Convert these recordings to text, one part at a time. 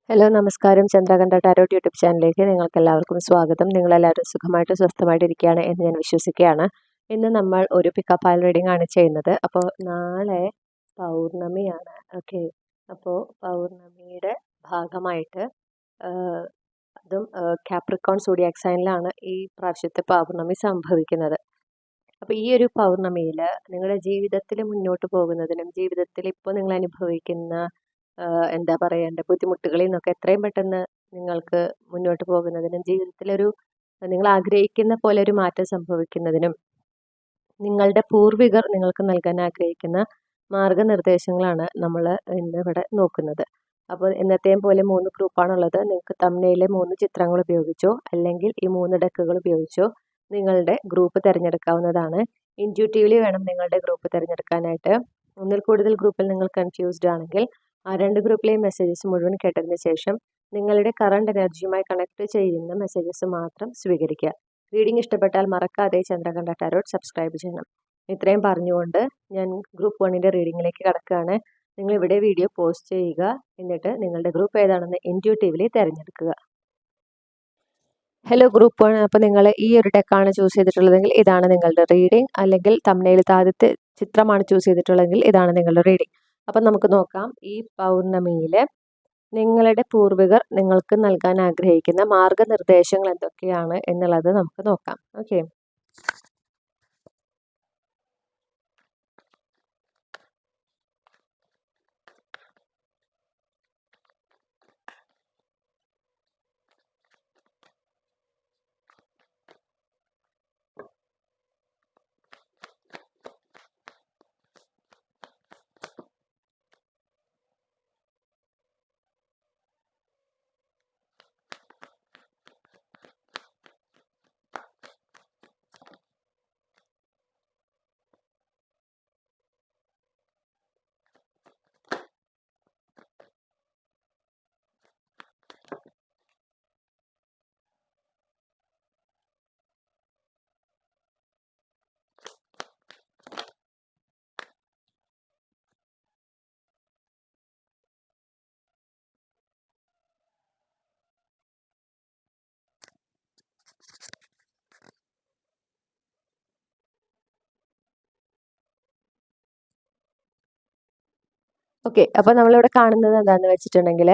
Hello നമസ്കാരം. Chandrakantha tarot YouTube ചാനലിലേക്ക് നിങ്ങൾക്ക് എല്ലാവർക്കും സ്വാഗതം. നിങ്ങളെല്ലാവരും സുഖമായിട്ട് സ്വസ്ഥമായിട്ടിരിക്കുകയാണ് എന്ന് ഞാൻ വിശ്വസിക്കുകയാണ്. ഇന്ന് നമ്മൾ ഒരു പിക്കപ്പ് ഫയൽ റീഡിംഗ് ആണ് ചെയ്യുന്നത്. അപ്പോൾ നാളെ പൗർണമിയാണ്. ഓക്കെ, അപ്പോൾ പൗർണമിയുടെ ഭാഗമായിട്ട് അതും കാപ്രിക്കോൺ സോഡിയാക് സൈനിലാണ് ഈ പ്രാവശ്യത്തെ പൗർണമി സംഭവിക്കുന്നത്. അപ്പോൾ ഈ ഒരു പൗർണമിയിൽ നിങ്ങളുടെ ജീവിതത്തിൽ മുന്നോട്ട് പോകുന്നതിനും ജീവിതത്തിൽ ഇപ്പോൾ നിങ്ങൾ അനുഭവിക്കുന്ന എന്താ പറയേണ്ട ബുദ്ധിമുട്ടുകളിൽ നിന്നൊക്കെ എത്രയും പെട്ടെന്ന് നിങ്ങൾക്ക് മുന്നോട്ട് പോകുന്നതിനും ജീവിതത്തിലൊരു നിങ്ങൾ ആഗ്രഹിക്കുന്ന പോലെ ഒരു മാറ്റം സംഭവിക്കുന്നതിനും നിങ്ങളുടെ പൂർവികർ നിങ്ങൾക്ക് നൽകാൻ ആഗ്രഹിക്കുന്ന മാർഗനിർദ്ദേശങ്ങളാണ് നമ്മൾ ഇന്നിവിടെ നോക്കുന്നത്. അപ്പോൾ എന്നത്തെയും പോലെ 3 ഗ്രൂപ്പാണുള്ളത്. നിങ്ങൾക്ക് തമ്മിലെ 3 ചിത്രങ്ങൾ ഉപയോഗിച്ചോ അല്ലെങ്കിൽ ഈ 3 ഡെക്കുകൾ ഉപയോഗിച്ചോ നിങ്ങളുടെ ഗ്രൂപ്പ് തിരഞ്ഞെടുക്കാവുന്നതാണ്. ഇൻറ്റ്യൂട്ടീവ്ലി വേണം നിങ്ങളുടെ ഗ്രൂപ്പ് തിരഞ്ഞെടുക്കാനായിട്ട്. ഒന്നിൽ കൂടുതൽ ഗ്രൂപ്പിൽ നിങ്ങൾ കൺഫ്യൂസ്ഡ് ആണെങ്കിൽ ആ 2 ഗ്രൂപ്പിലെയും മെസ്സേജസ് മുഴുവൻ കേട്ടതിന് ശേഷം നിങ്ങളുടെ കറണ്ട് എനർജിയുമായി കണക്ട് ചെയ്യുന്ന മെസ്സേജസ് മാത്രം സ്വീകരിക്കുക. റീഡിംഗ് ഇഷ്ടപ്പെട്ടാൽ മറക്കാതെ ചന്ദ്രകണ്ഠ ടാരോട്ട് സബ്സ്ക്രൈബ് ചെയ്യണം. ഇത്രയും പറഞ്ഞുകൊണ്ട് ഞാൻ ഗ്രൂപ്പ് 1ൻ്റെ റീഡിങ്ങിലേക്ക് കടക്കുകയാണ്. നിങ്ങൾ ഇവിടെ വീഡിയോ പോസ്റ്റ് ചെയ്യുക, എന്നിട്ട് നിങ്ങളുടെ ഗ്രൂപ്പ് ഏതാണെന്ന് ഇൻറ്റ്യൂട്ടീവ്ലി തിരഞ്ഞെടുക്കുക. Hello group 1. അപ്പോൾ നിങ്ങൾ ഈ ഒരു ഡെക്കാണ് ചൂസ് ചെയ്തിട്ടുള്ളതെങ്കിൽ ഇതാണ് നിങ്ങളുടെ റീഡിംഗ്, അല്ലെങ്കിൽ തമ്മിലത്തെ ആദ്യത്തെ ചിത്രമാണ് ചൂസ് ചെയ്തിട്ടുള്ളതെങ്കിൽ ഇതാണ് നിങ്ങളുടെ റീഡിംഗ്. അപ്പം നമുക്ക് നോക്കാം, ഈ പൗർണമിയിൽ നിങ്ങളുടെ പൂർവികർ നിങ്ങൾക്ക് നൽകാൻ ആഗ്രഹിക്കുന്ന മാർഗനിർദ്ദേശങ്ങൾ എന്തൊക്കെയാണ് എന്നുള്ളത് നമുക്ക് നോക്കാം. Okay, okay. അപ്പോൾ നമ്മളിവിടെ കാണുന്നത് എന്താണെന്ന് വെച്ചിട്ടുണ്ടെങ്കിൽ,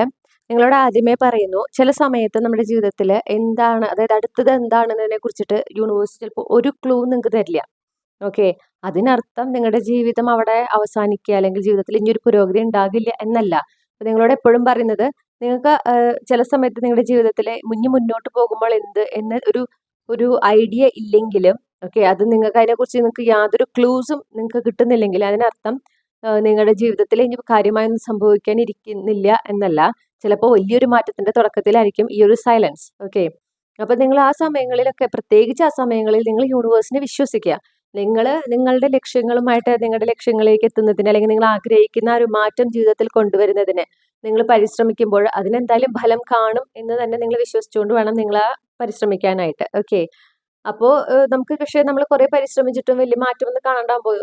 നിങ്ങളോട് ആദ്യമേ പറയുന്നു, ചില സമയത്ത് നമ്മുടെ ജീവിതത്തിൽ എന്താണ്, അതായത് അടുത്തത് എന്താണെന്നതിനെ കുറിച്ചിട്ട് യൂണിവേഴ്സ് ചിലപ്പോൾ ഒരു ക്ലൂ നിങ്ങൾക്ക് തരില്ല. ഓക്കെ, അതിനർത്ഥം നിങ്ങളുടെ ജീവിതം അവിടെ അവസാനിക്കുക അല്ലെങ്കിൽ ജീവിതത്തിൽ ഇനിയൊരു പുരോഗതി ഉണ്ടാകില്ല എന്നല്ല. അപ്പോൾ നിങ്ങളോട് എപ്പോഴും പറയുന്നത്, നിങ്ങൾക്ക് ചില സമയത്ത് നിങ്ങളുടെ ജീവിതത്തിൽ മുന്നോട്ട് പോകുമ്പോൾ എന്ത് എന്ന ഒരു ഐഡിയ ഇല്ലെങ്കിലും, ഓക്കെ, അത് നിങ്ങൾക്ക് അതിനെക്കുറിച്ച് നിങ്ങൾക്ക് യാതൊരു ക്ലൂസും നിങ്ങൾക്ക് കിട്ടുന്നില്ലെങ്കിൽ അതിനർത്ഥം നിങ്ങളുടെ ജീവിതത്തിൽ ഇനി കാര്യമായൊന്നും സംഭവിക്കാനിരിക്കുന്നില്ല എന്നല്ല. ചിലപ്പോൾ വലിയൊരു മാറ്റത്തിന്റെ തുടക്കത്തിലായിരിക്കും ഈ ഒരു സൈലൻസ്. ഓക്കെ, അപ്പൊ നിങ്ങൾ ആ സമയങ്ങളിലൊക്കെ, പ്രത്യേകിച്ച് ആ സമയങ്ങളിൽ നിങ്ങൾ യൂണിവേഴ്സിനെ വിശ്വസിക്കുക. നിങ്ങളുടെ ലക്ഷ്യങ്ങളുമായിട്ട് നിങ്ങളുടെ ലക്ഷ്യങ്ങളിലേക്ക് എത്തുന്നതിന്, അല്ലെങ്കിൽ നിങ്ങൾ ആഗ്രഹിക്കുന്ന ഒരു മാറ്റം ജീവിതത്തിൽ കൊണ്ടുവരുന്നതിന് നിങ്ങൾ പരിശ്രമിക്കുമ്പോൾ അതിനെന്തായാലും ഫലം കാണും എന്ന് തന്നെ നിങ്ങൾ വിശ്വസിച്ചുകൊണ്ട് വേണം നിങ്ങൾ പരിശ്രമിക്കാനായിട്ട്. ഓക്കെ, അപ്പോൾ നമുക്ക് പക്ഷേ നമ്മൾ കുറേ പരിശ്രമിച്ചിട്ടും വലിയ മാറ്റമൊന്നും കാണാണ്ടാകുമ്പോൾ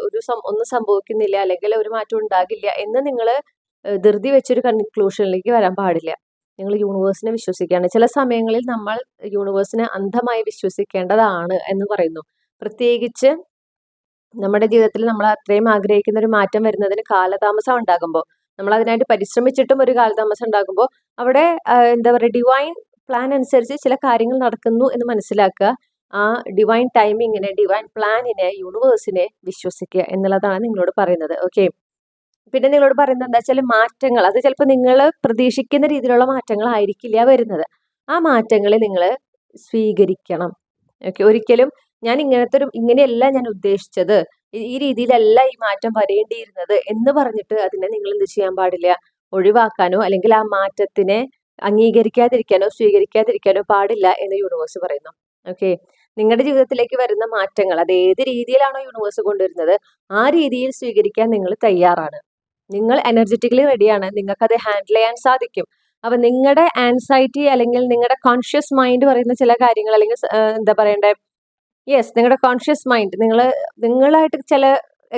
ഒന്നും സംഭവിക്കുന്നില്ല അല്ലെങ്കിൽ ഒരു മാറ്റം ഉണ്ടാകില്ല എന്ന് നിങ്ങൾ ധൃതി വെച്ചൊരു കൺക്ലൂഷനിലേക്ക് വരാൻ പാടില്ല. നിങ്ങൾ യൂണിവേഴ്സിനെ വിശ്വസിക്കുകയാണ്. ചില സമയങ്ങളിൽ നമ്മൾ യൂണിവേഴ്സിനെ അന്ധമായി വിശ്വസിക്കേണ്ടതാണ് എന്ന് പറയുന്നു. പ്രത്യേകിച്ച് നമ്മുടെ ജീവിതത്തിൽ നമ്മൾ അത്രയും ആഗ്രഹിക്കുന്ന ഒരു മാറ്റം വരുന്നതിന് കാലതാമസം ഉണ്ടാകുമ്പോൾ, നമ്മൾ അതിനായിട്ട് പരിശ്രമിച്ചിട്ടും ഒരു കാലതാമസം ഉണ്ടാകുമ്പോൾ അവിടെ എന്താ പറയുക, ഡിവൈൻ പ്ലാൻ അനുസരിച്ച് ചില കാര്യങ്ങൾ നടക്കുന്നു എന്ന് മനസ്സിലാക്കുക. ആ ഡിവൈൻ ടൈമിങ്ങിനെ, ഡിവൈൻ പ്ലാനിനെ, യൂണിവേഴ്സിനെ വിശ്വസിക്കുക എന്നുള്ളതാണ് നിങ്ങളോട് പറയുന്നത്. ഓക്കെ, പിന്നെ നിങ്ങളോട് പറയുന്നത് എന്താ വെച്ചാൽ, മാറ്റങ്ങൾ അത് ചിലപ്പോൾ നിങ്ങൾ പ്രതീക്ഷിക്കുന്ന രീതിയിലുള്ള മാറ്റങ്ങളായിരിക്കില്ല വരുന്നത്. ആ മാറ്റങ്ങളെ നിങ്ങൾ സ്വീകരിക്കണം. ഓക്കെ, ഒരിക്കലും ഞാൻ ഇങ്ങനെയല്ല ഞാൻ ഉദ്ദേശിച്ചത്, ഈ രീതിയിലല്ല ഈ മാറ്റം വരേണ്ടിയിരുന്നത് എന്ന് പറഞ്ഞിട്ട് അതിനെ നിങ്ങൾ എന്ത് ചെയ്യാൻ പാടില്ല, ഒഴിവാക്കാനോ അല്ലെങ്കിൽ ആ മാറ്റത്തിനെ അംഗീകരിക്കാതിരിക്കാനോ സ്വീകരിക്കാതിരിക്കാനോ പാടില്ല എന്ന് യൂണിവേഴ്സ് പറയുന്നു. ഓക്കെ, നിങ്ങളുടെ ജീവിതത്തിലേക്ക് വരുന്ന മാറ്റങ്ങൾ അത് ഏത് രീതിയിലാണോ യൂണിവേഴ്സ് കൊണ്ടുവരുന്നത് ആ രീതിയിൽ സ്വീകരിക്കാൻ നിങ്ങൾ തയ്യാറാണ്. നിങ്ങൾ എനർജറ്റിക്കലി റെഡിയാണ്, നിങ്ങൾക്ക് അത് ഹാൻഡിൽ ചെയ്യാൻ സാധിക്കും. അപ്പൊ നിങ്ങളുടെ ആൻസൈറ്റി അല്ലെങ്കിൽ നിങ്ങളുടെ കോൺഷ്യസ് മൈൻഡ് പറയുന്ന ചില കാര്യങ്ങൾ, അല്ലെങ്കിൽ എന്താ പറയണ്ടേ, യെസ്, നിങ്ങളുടെ കോൺഷ്യസ് മൈൻഡ് നിങ്ങളായിട്ട് ചില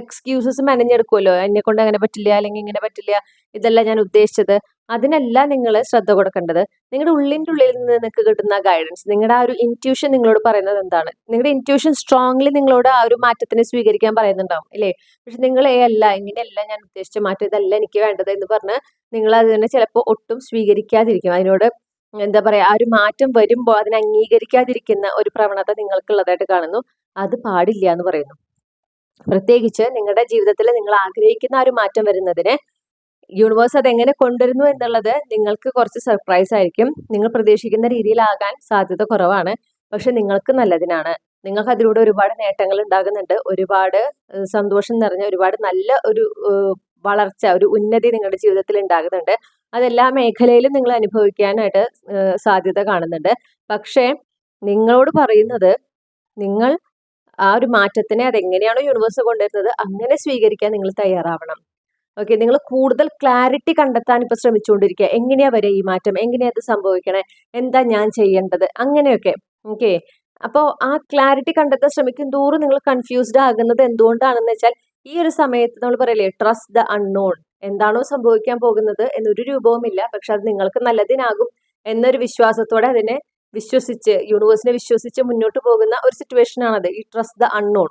എക്സ്ക്യൂസസ് മെനഞ്ഞെടുക്കുമല്ലോ, എന്നെ കൊണ്ട് അങ്ങനെ പറ്റില്ല, അല്ലെങ്കിൽ ഇങ്ങനെ പറ്റില്ല, ഇതല്ല ഞാൻ ഉദ്ദേശിച്ചത്. അതിനല്ല നിങ്ങൾ ശ്രദ്ധ കൊടുക്കേണ്ടത്. നിങ്ങളുടെ ഉള്ളിൻ്റെ ഉള്ളിൽ നിന്ന് നിങ്ങൾക്ക് കിട്ടുന്ന ഗൈഡൻസ്, നിങ്ങളുടെ ആ ഒരു ഇൻറ്റ്യൂഷൻ നിങ്ങളോട് പറയുന്നത് എന്താണ്, നിങ്ങളുടെ ഇൻറ്റ്യൂഷൻ സ്ട്രോങ്ലി നിങ്ങളോട് ആ ഒരു മാറ്റത്തിനെ സ്വീകരിക്കാൻ പറയുന്നുണ്ടാവും അല്ലേ. പക്ഷെ നിങ്ങൾ അല്ല, ഇങ്ങനെയല്ല ഞാൻ ഉദ്ദേശിച്ച മാറ്റം, ഇതല്ല എനിക്ക് വേണ്ടത് എന്ന് പറഞ്ഞ് നിങ്ങൾ അതിനെ ചിലപ്പോൾ ഒട്ടും സ്വീകരിക്കാതിരിക്കും. അതിനോട് എന്താ പറയാ, ആ ഒരു മാറ്റം വരുമ്പോൾ അതിനെ അംഗീകരിക്കാതിരിക്കുന്ന ഒരു പ്രവണത നിങ്ങൾക്കുള്ളതായിട്ട് കാണുന്നു. അത് പാടില്ല എന്ന് പറയുന്നു. പ്രത്യേകിച്ച് നിങ്ങളുടെ ജീവിതത്തിൽ നിങ്ങൾ ആഗ്രഹിക്കുന്ന ആ ഒരു മാറ്റം വരുന്നതിന് യൂണിവേഴ്സ് അതെങ്ങനെ കൊണ്ടുവരുന്നു എന്നുള്ളത് നിങ്ങൾക്ക് കുറച്ച് സർപ്രൈസ് ആയിരിക്കും. നിങ്ങൾ പ്രതീക്ഷിക്കുന്ന രീതിയിലാകാൻ സാധ്യത കുറവാണ്. പക്ഷെ നിങ്ങൾക്ക് നല്ലതിനാണ്. നിങ്ങൾക്ക് അതിലൂടെ ഒരുപാട് നേട്ടങ്ങൾ ഉണ്ടാകുന്നുണ്ട്. ഒരുപാട് സന്തോഷം നിറഞ്ഞ, ഒരുപാട് നല്ല ഒരു വളർച്ച, ഒരു ഉന്നതി നിങ്ങളുടെ ജീവിതത്തിൽ ഉണ്ടാകുന്നുണ്ട്. അതെല്ലാ മേഖലയിലും നിങ്ങൾ അനുഭവിക്കാനായിട്ട് സാധ്യത കാണുന്നുണ്ട്. പക്ഷേ നിങ്ങളോട് പറയുന്നത്, നിങ്ങൾ ആ ഒരു മാറ്റത്തിനെ അതെങ്ങനെയാണോ യൂണിവേഴ്സ് കൊണ്ടുവരുന്നത് അങ്ങനെ സ്വീകരിക്കാൻ നിങ്ങൾ തയ്യാറാവണം. ഓക്കെ, നിങ്ങൾ കൂടുതൽ ക്ലാരിറ്റി കണ്ടെത്താൻ ഇപ്പൊ ശ്രമിച്ചുകൊണ്ടിരിക്കുക. എങ്ങനെയാ വരെ ഈ മാറ്റം, എങ്ങനെയാ അത് സംഭവിക്കണേ, എന്താ ഞാൻ ചെയ്യേണ്ടത്, അങ്ങനെയൊക്കെ. ഓക്കെ, അപ്പോൾ ആ ക്ലാരിറ്റി കണ്ടെത്താൻ ശ്രമിക്കും തോറും നിങ്ങൾ കൺഫ്യൂസ്ഡ് ആകുന്നത് എന്തുകൊണ്ടാണെന്ന് വെച്ചാൽ, ഈ ഒരു സമയത്ത് നമ്മൾ പറയില്ലേ, ട്രസ്റ്റ് ദ അൺനോൺ. എന്താണോ സംഭവിക്കാൻ പോകുന്നത് എന്നൊരു രൂപവുമില്ല, പക്ഷെ അത് നിങ്ങൾക്ക് നല്ലതിനാകും എന്നൊരു വിശ്വാസത്തോടെ അതിനെ വിശ്വസിച്ച്, യൂണിവേഴ്സിനെ വിശ്വസിച്ച് മുന്നോട്ട് പോകുന്ന ഒരു സിറ്റുവേഷൻ ആണത്, ഈ ട്രസ്റ്റ് ദ അൺനോൺ.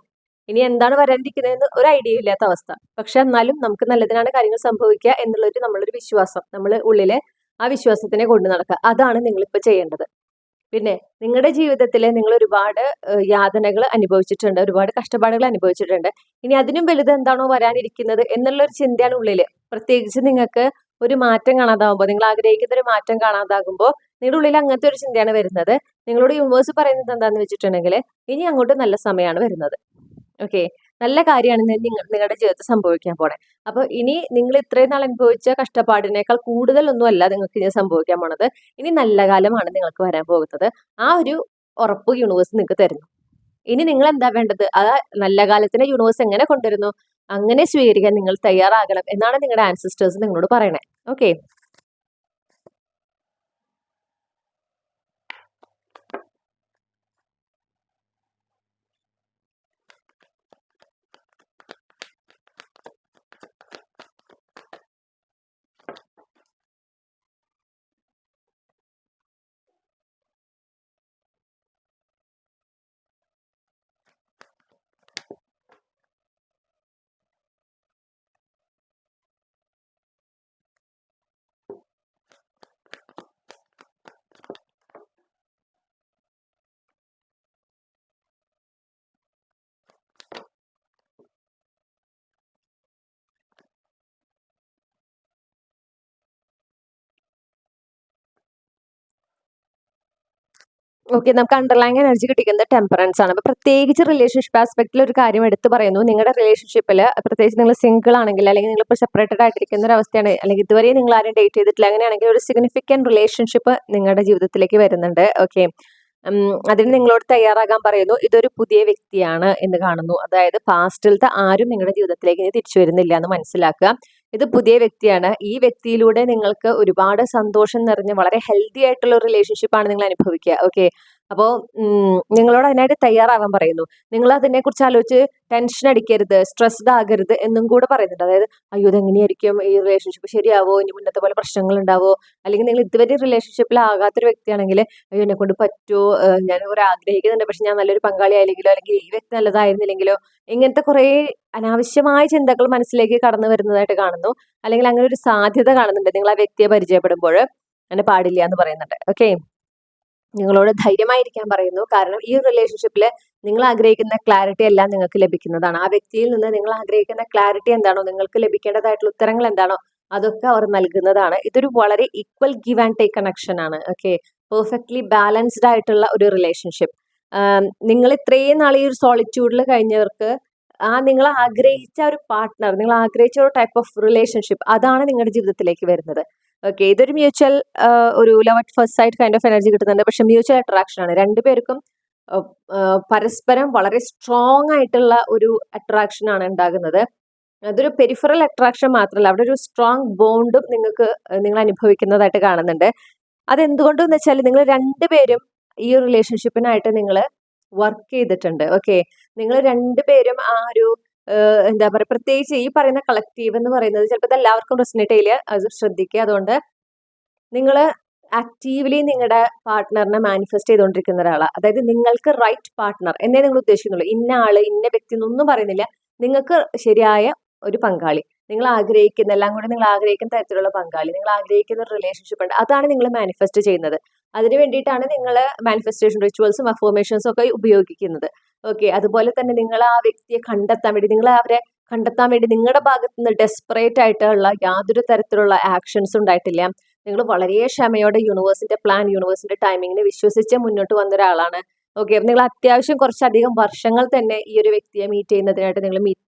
ഇനി എന്താണ് വരാനിരിക്കുന്നതെന്ന് ഒരു ഐഡിയ ഇല്ലാത്ത അവസ്ഥ. പക്ഷെ എന്നാലും നമുക്ക് നല്ലതിനാണ് കാര്യങ്ങൾ സംഭവിക്കുക എന്നുള്ളൊരു നമ്മളൊരു വിശ്വാസം, നമ്മൾ ഉള്ളിലെ ആ വിശ്വാസത്തിനെ കൊണ്ടു നടക്കുക. അതാണ് നിങ്ങളിപ്പോൾ ചെയ്യേണ്ടത്. പിന്നെ നിങ്ങളുടെ ജീവിതത്തിൽ നിങ്ങൾ ഒരുപാട് യാതനകൾ അനുഭവിച്ചിട്ടുണ്ട്, ഒരുപാട് കഷ്ടപ്പാടുകൾ അനുഭവിച്ചിട്ടുണ്ട്. ഇനി അതിനും വലുത് എന്താണോ വരാനിരിക്കുന്നത് എന്നുള്ളൊരു ചിന്തയാണ് ഉള്ളിൽ. പ്രത്യേകിച്ച് നിങ്ങൾക്ക് ഒരു മാറ്റം കാണാതാകുമ്പോൾ, നിങ്ങൾ ആഗ്രഹിക്കുന്ന ഒരു മാറ്റം കാണാതാകുമ്പോൾ നിങ്ങളുടെ ഉള്ളിൽ അങ്ങനത്തെ ഒരു ചിന്തയാണ് വരുന്നത്. നിങ്ങളോട് യൂണിവേഴ്സ് പറയുന്നത് എന്താണെന്ന് വെച്ചിട്ടുണ്ടെങ്കിൽ, ഇനി അങ്ങോട്ട് നല്ല സമയമാണ് വരുന്നത്. ഓക്കെ, നല്ല കാര്യമാണ് നിങ്ങളുടെ ജീവിതത്തിൽ സംഭവിക്കാൻ പോണേ. അപ്പൊ ഇനി നിങ്ങൾ ഇത്രയും നാൾ അനുഭവിച്ച കഷ്ടപ്പാടിനേക്കാൾ കൂടുതലൊന്നുമല്ല നിങ്ങൾക്ക് ഇനി സംഭവിക്കാൻ പോണത്. ഇനി നല്ല കാലമാണ് നിങ്ങൾക്ക് വരാൻ പോകുന്നത്. ആ ഒരു ഉറപ്പ് യൂണിവേഴ്സ് നിങ്ങൾക്ക് തരുന്നു. ഇനി നിങ്ങൾ എന്താ വേണ്ടത്, ആ നല്ല കാലത്തിനെ യൂണിവേഴ്സ് എങ്ങനെ കൊണ്ടുവരുന്നു അങ്ങനെ സ്വീകരിക്കാൻ നിങ്ങൾ തയ്യാറാകണം എന്നാണ് നിങ്ങളുടെ ആൻസിസ്റ്റേഴ്സ് നിങ്ങളോട് പറയണേ. ഓക്കെ, ഓക്കെ, നമുക്ക് അണ്ടർലൈൻ എനർജി കിട്ടിക്കുന്നത് ടെമ്പറൻസ് ആണ്. അപ്പൊ പ്രത്യേകിച്ച് റിലേഷൻഷിപ്പ് ആസ്പെക്റ്റിൽ ഒരു കാര്യം എടുത്ത് പറയുന്നു. നിങ്ങളുടെ റിലേഷൻഷിപ്പിൽ പ്രത്യേകിച്ച് നിങ്ങൾ സിംഗിൾ ആണെങ്കിൽ, അല്ലെങ്കിൽ നിങ്ങൾ ഇപ്പോൾ സെപ്പറേറ്റഡ് ആയിട്ടിരിക്കുന്ന ഒരു അവസ്ഥയാണ്, അല്ലെങ്കിൽ ഇതുവരെ നിങ്ങൾ ആരും ഡേറ്റ് ചെയ്തിട്ടില്ല, അങ്ങനെയാണെങ്കിൽ ഒരു സിഗ്നിഫിക്കൻറ്റ് റിലേഷൻഷിപ്പ് നിങ്ങളുടെ ജീവിതത്തിലേക്ക് വരുന്നുണ്ട്. ഓക്കെ, അതിന് നിങ്ങളോട് തയ്യാറാകാൻ പറയുന്നു. ഇതൊരു പുതിയ വ്യക്തിയാണ് എന്ന് കാണുന്നു. അതായത് പാസ്റ്റിലത്തെ ആരും നിങ്ങളുടെ ജീവിതത്തിലേക്ക് ഇനി തിരിച്ചു വരുന്നില്ല എന്ന് മനസ്സിലാക്കുക. ഇത് പുതിയ വ്യക്തിയാണ്. ഈ വ്യക്തിയിലൂടെ നിങ്ങൾക്ക് ഒരുപാട് സന്തോഷം നിറഞ്ഞ വളരെ ഹെൽത്തി ആയിട്ടുള്ള ഒരു റിലേഷൻഷിപ്പാണ് നിങ്ങൾ അനുഭവിക്കുക. ഓക്കെ, അപ്പോൾ നിങ്ങളോട് അതിനായിട്ട് തയ്യാറാവാൻ പറയുന്നു. നിങ്ങൾ അതിനെക്കുറിച്ച് ആലോചിച്ച് ടെൻഷൻ അടിക്കരുത്, സ്ട്രെസ്ഡ് ആകരുത് എന്നും കൂടെ പറയുന്നുണ്ട്. അതായത് അയ്യോ ഇതെങ്ങനെയായിരിക്കും, ഈ റിലേഷൻഷിപ്പ് ശരിയാവോ, ഇനി മുന്നത്തെ പോലെ പ്രശ്നങ്ങൾ ഉണ്ടാവോ, അല്ലെങ്കിൽ നിങ്ങൾ ഇതുവരെ റിലേഷൻഷിപ്പിലാകാത്തൊരു വ്യക്തിയാണെങ്കിൽ അയ്യോ എന്നെ കൊണ്ട് പറ്റുമോ, ഞാൻ കുറെ ആഗ്രഹിക്കുന്നുണ്ട് പക്ഷെ ഞാൻ നല്ലൊരു പങ്കാളി ആയില്ലെങ്കിലോ, അല്ലെങ്കിൽ ഈ വ്യക്തി നല്ലതായിരുന്നില്ലെങ്കിലോ, ഇങ്ങനത്തെ കുറേ അനാവശ്യമായ ചിന്തകൾ മനസ്സിലേക്ക് കടന്നു വരുന്നതായിട്ട് കാണുന്നു. അല്ലെങ്കിൽ അങ്ങനെ ഒരു സാധ്യത കാണുന്നുണ്ട്. നിങ്ങൾ ആ വ്യക്തിയെ പരിചയപ്പെടുമ്പോൾ അങ്ങനെ പാടില്ല എന്ന് പറയുന്നുണ്ട്. ഓക്കെ, നിങ്ങളോട് ധൈര്യമായിരിക്കാൻ പറയുന്നു. കാരണം ഈ റിലേഷൻഷിപ്പിൽ നിങ്ങൾ ആഗ്രഹിക്കുന്ന ക്ലാരിറ്റി എല്ലാം നിങ്ങൾക്ക് ലഭിക്കുന്നതാണ്. ആ വ്യക്തിയിൽ നിന്ന് നിങ്ങൾ ആഗ്രഹിക്കുന്ന ക്ലാരിറ്റി എന്താണോ, നിങ്ങൾക്ക് ലഭിക്കേണ്ടതായിട്ടുള്ള ഉത്തരങ്ങൾ എന്താണോ, അതൊക്കെ അവർ നൽകുന്നതാണ്. ഇതൊരു വളരെ equal give and take connection ആണ്. ഓക്കെ, പെർഫെക്റ്റ്ലി ബാലൻസ്ഡ് ആയിട്ടുള്ള ഒരു റിലേഷൻഷിപ്പ്. നിങ്ങൾ ഇത്രയും നാൾ ഈ ഒരു സോളിറ്റ്യൂഡിൽ കഴിഞ്ഞവർക്ക് നിങ്ങൾ ആഗ്രഹിച്ച ഒരു പാർട്ട്ണർ, നിങ്ങൾ ആഗ്രഹിച്ച ഒരു ടൈപ്പ് ഓഫ് റിലേഷൻഷിപ്പ്, അതാണ് നിങ്ങളുടെ ജീവിതത്തിലേക്ക് വരുന്നത്. ഓക്കെ, ഇതൊരു മ്യൂച്വൽ ഒരു love at first sight kind of energy കിട്ടുന്നുണ്ട്. പക്ഷെ മ്യൂച്വൽ അട്രാക്ഷൻ ആണ്. രണ്ടുപേർക്കും പരസ്പരം വളരെ സ്ട്രോങ് ആയിട്ടുള്ള ഒരു അട്രാക്ഷൻ ആണ് ഉണ്ടാകുന്നത്. അതൊരു പെരിഫറൽ അട്രാക്ഷൻ മാത്രമല്ല, അവിടെ ഒരു സ്ട്രോങ് ബോണ്ടും നിങ്ങൾ അനുഭവിക്കുന്നതായിട്ട് കാണുന്നുണ്ട്. അതെന്തുകൊണ്ടെന്ന് വെച്ചാൽ നിങ്ങൾ രണ്ടുപേരും ഈ റിലേഷൻഷിപ്പിനായിട്ട് നിങ്ങൾ വർക്ക് ചെയ്തിട്ടുണ്ട്. ഓക്കെ, നിങ്ങൾ രണ്ടുപേരും ആ ഒരു എന്താ പറയുക, പ്രത്യേകിച്ച് ഈ പറയുന്ന കളക്റ്റീവ് എന്ന് പറയുന്നത് ചിലപ്പോൾ ഇത് എല്ലാവർക്കും റെസനേറ്റ് ചെയ്യില്ല, അത് ശ്രദ്ധിക്കുക. അതുകൊണ്ട് നിങ്ങൾ ആക്റ്റീവ്ലി നിങ്ങളുടെ പാർട്ട്ണറിനെ മാനിഫെസ്റ്റ് ചെയ്തുകൊണ്ടിരിക്കുന്ന ഒരാളാണ്. അതായത് നിങ്ങൾക്ക് റൈറ്റ് പാർട്ട്ണർ എന്നേ നിങ്ങൾ ഉദ്ദേശിക്കുന്നുള്ളൂ. ഇന്ന ആള് ഇന്ന വ്യക്തി എന്നൊന്നും പറയുന്നില്ല. നിങ്ങൾക്ക് ശരിയായ ഒരു പങ്കാളി, നിങ്ങൾ ആഗ്രഹിക്കുന്ന എല്ലാം കൂടി നിങ്ങൾ ആഗ്രഹിക്കുന്ന തരത്തിലുള്ള പങ്കാളി, നിങ്ങൾ ആഗ്രഹിക്കുന്ന ഒരു റിലേഷൻഷിപ്പ് ഉണ്ട്, അതാണ് നിങ്ങൾ മാനിഫെസ്റ്റ് ചെയ്യുന്നത്. അതിന് വേണ്ടിയിട്ടാണ് നിങ്ങൾ മാനിഫെസ്റ്റേഷൻ റിച്വൽസും അഫോർമേഷൻസും ഒക്കെ ഉപയോഗിക്കുന്നത്. ഓക്കെ, അതുപോലെ തന്നെ നിങ്ങൾ ആ വ്യക്തിയെ കണ്ടെത്താൻ വേണ്ടി, നിങ്ങൾ അവരെ കണ്ടെത്താൻ വേണ്ടി നിങ്ങളുടെ ഭാഗത്ത് നിന്ന് ഡെസ്പറേറ്റ് ആയിട്ടുള്ള യാതൊരു തരത്തിലുള്ള ആക്ഷൻസ് ഉണ്ടായിട്ടില്ല. നിങ്ങൾ വളരെ ക്ഷമയോടെ യൂണിവേഴ്സിന്റെ പ്ലാൻ, യൂണിവേഴ്സിന്റെ ടൈമിങ്ങിനെ വിശ്വസിച്ച് മുന്നോട്ട് വന്ന ഒരാളാണ്. ഓക്കെ, നിങ്ങൾ അത്യാവശ്യം കുറച്ചധികം വർഷങ്ങൾ തന്നെ ഈ ഒരു വ്യക്തിയെ മീറ്റ് ചെയ്യുന്നതിനായിട്ട് നിങ്ങൾ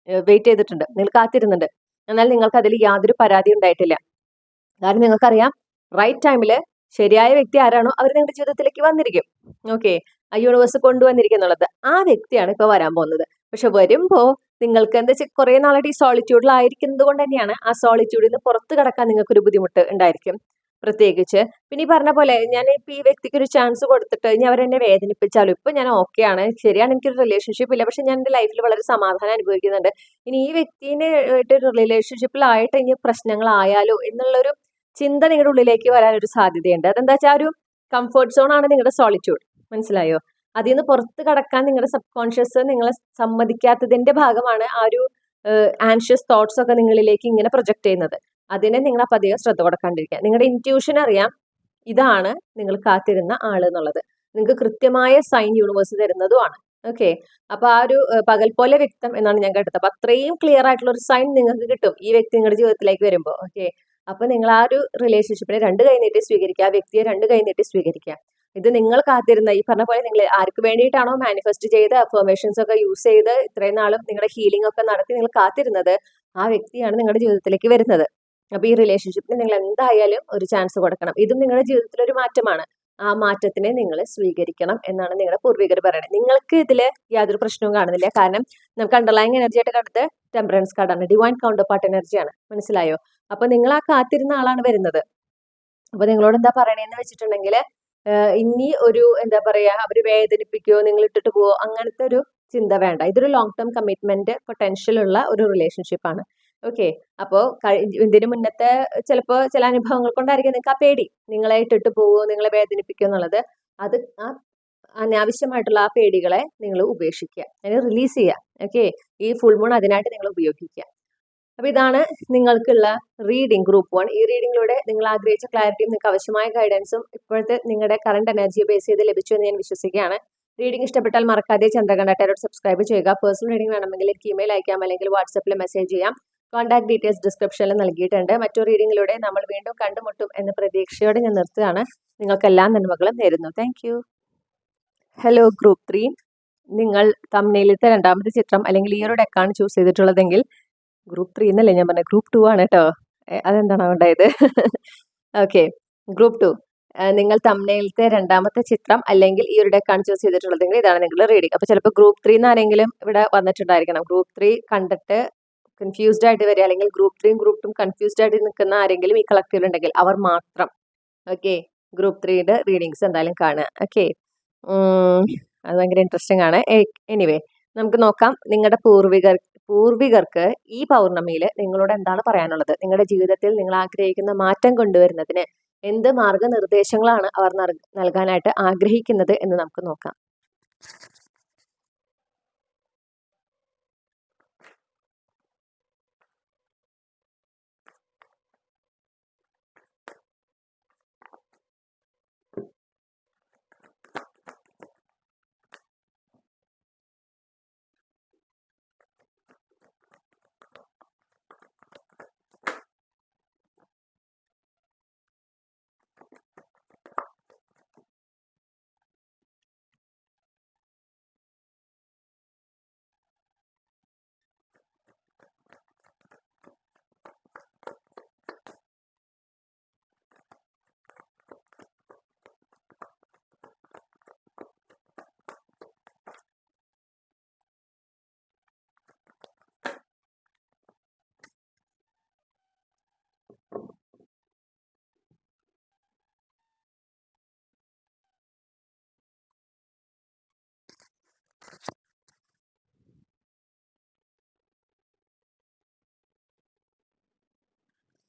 വെയിറ്റ് ചെയ്തിട്ടുണ്ട്, നിങ്ങൾ കാത്തിരുന്നുണ്ട്. എന്നാൽ നിങ്ങൾക്ക് അതിൽ യാതൊരു പരാതി ഉണ്ടായിട്ടില്ല. കാരണം നിങ്ങൾക്കറിയാം റൈറ്റ് ടൈമിൽ ശരിയായ വ്യക്തി ആരാണോ അവർ നിങ്ങളുടെ ജീവിതത്തിലേക്ക് വന്നിരിക്കും. ഓക്കെ, ആ യൂണിവേഴ്സ് കൊണ്ടുവന്നിരിക്കും എന്നുള്ളത്. ആ വ്യക്തിയാണ് ഇപ്പോൾ വരാൻ പോകുന്നത്. പക്ഷെ വരുമ്പോൾ നിങ്ങൾക്ക് എന്താ വെച്ചാൽ കുറേ നാളായിട്ട് ഈ സോളിറ്റ്യൂഡിലായിരിക്കുന്നത് കൊണ്ട് തന്നെയാണ് ആ സോളിറ്റ്യൂഡിൽ നിന്ന് പുറത്ത് കടക്കാൻ നിങ്ങൾക്കൊരു ബുദ്ധിമുട്ട് ഉണ്ടായിരിക്കും. പ്രത്യേകിച്ച് പിന്നെ ഈ പറഞ്ഞ പോലെ ഞാൻ ഇപ്പൊ ഈ വ്യക്തിക്ക് ഒരു ചാൻസ് കൊടുത്തിട്ട് ഇനി അവരെന്നെ വേദനിപ്പിച്ചാലും ഇപ്പൊ ഞാൻ ഓക്കെ ആണ്, ശരിയാണ്, എനിക്കൊരു റിലേഷൻഷിപ്പ് ഇല്ല, പക്ഷെ ഞാൻ എൻ്റെ ലൈഫിൽ വളരെ സമാധാനം അനുഭവിക്കുന്നുണ്ട്. ഇനി ഈ വ്യക്തിനെ ആയിട്ട് റിലേഷൻഷിപ്പിലായിട്ട് ഇനി പ്രശ്നങ്ങളായാലോ എന്നുള്ളൊരു ചിന്ത നിങ്ങളുടെ ഉള്ളിലേക്ക് വരാനൊരു സാധ്യതയുണ്ട്. അതെന്താ വെച്ചാൽ ആ ഒരു കംഫർട്ട് സോൺ ആണ് നിങ്ങളുടെ സോളിറ്റ്യൂഡ്. മനസ്സിലായോ? അതിൽ നിന്ന് പുറത്ത് കടക്കാൻ നിങ്ങളുടെ സബ് കോൺഷ്യസ് നിങ്ങളെ സമ്മതിക്കാത്തതിന്റെ ഭാഗമാണ് ആ ഒരു ആൻഷ്യസ് തോട്ട്സ് ഒക്കെ നിങ്ങളിലേക്ക് ഇങ്ങനെ പ്രൊജക്ട് ചെയ്യുന്നത്. അതിനെ നിങ്ങൾ അപ്പം അധികം ശ്രദ്ധ കൊടുക്കാണ്ടിരിക്കുക. നിങ്ങളുടെ ഇൻറ്റ്യൂഷൻ അറിയാം ഇതാണ് നിങ്ങൾ കാത്തിരുന്ന ആള് എന്നുള്ളത്. നിങ്ങൾക്ക് കൃത്യമായ സൈൻ യൂണിവേഴ്സ് തരുന്നതുമാണ്. ഓക്കെ, അപ്പൊ ആ ഒരു പകൽ പോലെ വ്യക്തം എന്നാണ് ഞാൻ കേട്ടത്. അപ്പൊ അത്രയും ക്ലിയർ ആയിട്ടുള്ള ഒരു സൈൻ നിങ്ങൾക്ക് കിട്ടും ഈ വ്യക്തി നിങ്ങളുടെ ജീവിതത്തിലേക്ക് വരുമ്പോൾ. ഓക്കെ, അപ്പൊ നിങ്ങൾ ആ ഒരു റിലേഷൻഷിപ്പിനെ രണ്ട് കൈ നീട്ടി സ്വീകരിക്കുക, ആ വ്യക്തിയെ രണ്ട് കൈ നീട്ടി സ്വീകരിക്കുക. ഇത് നിങ്ങൾ കാത്തിരുന്ന ഈ പറഞ്ഞ പോലെ നിങ്ങൾ ആർക്ക് വേണ്ടിയിട്ടാണോ മാനിഫെസ്റ്റ് ചെയ്ത് അഫർമേഷൻസ് ഒക്കെ യൂസ് ചെയ്ത് ഇത്രയും നാളും നിങ്ങളുടെ ഹീലിംഗ് ഒക്കെ നടത്തി നിങ്ങൾ കാത്തിരുന്നത്, ആ വ്യക്തിയാണ് നിങ്ങളുടെ ജീവിതത്തിലേക്ക് വരുന്നത്. അപ്പൊ ഈ റിലേഷൻഷിപ്പിന് നിങ്ങൾ എന്തായാലും ഒരു ചാൻസ് കൊടുക്കണം. ഇതും നിങ്ങളുടെ ജീവിതത്തിൽ ഒരു മാറ്റമാണ്. ആ മാറ്റത്തിനെ നിങ്ങൾ സ്വീകരിക്കണം എന്നാണ് നിങ്ങളുടെ പൂർവികർ പറയുന്നത്. നിങ്ങൾക്ക് ഇതില് യാതൊരു പ്രശ്നവും കാണുന്നില്ല. കാരണം നമുക്ക് അണ്ടർലൈങ് എനർജി ആയിട്ട് കണ്ടത് ടെമ്പറൻസ് കാർഡാണ്, ഡിവൈൻ കൗണ്ടർ പാർട്ട് എനർജിയാണ്. മനസ്സിലായോ? അപ്പൊ നിങ്ങൾ ആ കാത്തിരുന്ന ആളാണ് വരുന്നത്. അപ്പൊ നിങ്ങളോട് എന്താ പറയണേന്ന് വെച്ചിട്ടുണ്ടെങ്കിൽ ഇനി ഒരു എന്താ പറയാ അവര് വേദനിപ്പിക്കുകയോ നിങ്ങൾ ഇട്ടിട്ട് പോവോ അങ്ങനത്തെ ഒരു ചിന്ത വേണ്ട. ഇതൊരു ലോങ് ടേം കമ്മിറ്റ്മെന്റ് പൊട്ടൻഷ്യൽ ഉള്ള ഒരു റിലേഷൻഷിപ്പ് ആണ്. ഓക്കെ, അപ്പോ ഇതിന് മുന്നത്തെ ചിലപ്പോ ചില അനുഭവങ്ങൾ കൊണ്ടായിരിക്കും നിങ്ങൾക്ക് ആ പേടി, നിങ്ങളെ ഇട്ടിട്ട് പോവോ നിങ്ങളെ വേദനിപ്പിക്കുക എന്നുള്ളത്. അത് ആ അനാവശ്യമായിട്ടുള്ള ആ പേടികളെ നിങ്ങൾ ഉപേക്ഷിക്കുക, അതിനെ റിലീസ് ചെയ്യുക. ഓക്കെ, ഈ ഫുൾ മൂൺ അതിനായിട്ട് നിങ്ങൾ ഉപയോഗിക്കുക. അപ്പൊ ഇതാണ് നിങ്ങൾക്കുള്ള റീഡിംഗ് ഗ്രൂപ്പ് 1. ഈ റീഡിങ്ങിലൂടെ നിങ്ങൾ ആഗ്രഹിച്ച ക്ലാരിറ്റിയും നിങ്ങൾക്ക് ആവശ്യമായ ഗൈഡൻസും ഇപ്പോഴത്തെ നിങ്ങളുടെ കറണ്ട് എനർജിയെ ബേസ് ചെയ്ത് ലഭിച്ചു എന്ന് ഞാൻ വിശ്വസിക്കുകയാണ്. റീഡിംഗ് ഇഷ്ടപ്പെട്ടാൽ മറക്കാതെ ചന്ദ്രകണ്ഠ ടാരോട്ട് സബ്സ്ക്രൈബ് ചെയ്യുക. പേഴ്സണൽ റീഡിംഗ് വേണമെങ്കിൽ എനിക്ക് ഇമെയിൽ അയക്കാം, അല്ലെങ്കിൽ വാട്സപ്പിൽ മെസ്സേജ് ചെയ്യാം. കോൺടാക്ട് ഡീറ്റെയിൽസ് ഡിസ്ക്രിപ്ഷനിൽ നൽകിയിട്ടുണ്ട്. മറ്റൊരു റീഡിങ്ങിലൂടെ നമ്മൾ വീണ്ടും കണ്ടുമുട്ടും എന്ന പ്രതീക്ഷയോടെ ഞാൻ നിർത്തുകയാണ്. നിങ്ങൾക്ക് എല്ലാ നന്മകളും നേരുന്നു. Thank you. ഹലോ ഗ്രൂപ്പ് 3, നിങ്ങൾ തംബ്നെയിലത്തെ രണ്ടാമത്തെ ചിത്രം അല്ലെങ്കിൽ ഈ ഒരു ഡെക്കാണ് ചൂസ് ചെയ്തിട്ടുള്ളതെങ്കിൽ ഗ്രൂപ്പ് 3 എന്നല്ലേ ഞാൻ പറഞ്ഞത്, ഗ്രൂപ്പ് 2 ആണ് കേട്ടോ. അതെന്താണ് ഉണ്ടായത്? ഓക്കെ, ഗ്രൂപ്പ് 2, നിങ്ങൾ തംബ്നെയിലത്തെ രണ്ടാമത്തെ ചിത്രം അല്ലെങ്കിൽ ഈ ഒരു ഡെക്കാണ് ചൂസ് ചെയ്തിട്ടുള്ളതെങ്കിൽ ഇതാണ് നിങ്ങളുടെ റീഡിംഗ്. അപ്പൊ ചിലപ്പോൾ ഗ്രൂപ്പ് 3 എന്നാരെങ്കിലും ഇവിടെ വന്നിട്ടുണ്ടായിരിക്കണം. ഗ്രൂപ്പ് 3 കണ്ടിട്ട് കൺഫ്യൂസ്ഡ് ആയിട്ട് വരിക, അല്ലെങ്കിൽ ഗ്രൂപ്പ് 3 ഗ്രൂപ്പ് 2 കൺഫ്യൂസ്ഡ് ആയിട്ട് നിൽക്കുന്ന ആരെങ്കിലും ഈ കളക്റ്റീവിൽ ഉണ്ടെങ്കിൽ അവർ മാത്രം ഓക്കെ ഗ്രൂപ്പ് 3യുടെ റീഡിങ്സ് എന്തായാലും കാണുക. ഓക്കെ, അത് ഭയങ്കര ഇൻട്രസ്റ്റിംഗ് ആണ്. എനിവേ, നമുക്ക് നോക്കാം നിങ്ങളുടെ പൂർവികർക്ക് ഈ പൗർണമിയിൽ നിങ്ങളോട് എന്താണ് പറയാനുള്ളത്. നിങ്ങളുടെ ജീവിതത്തിൽ നിങ്ങൾ ആഗ്രഹിക്കുന്ന മാറ്റം കൊണ്ടുവരുന്നതിന് എന്ത് മാർഗനിർദ്ദേശങ്ങളാണ് അവർ നൽകാനായിട്ട് ആഗ്രഹിക്കുന്നത് എന്ന് നമുക്ക് നോക്കാം.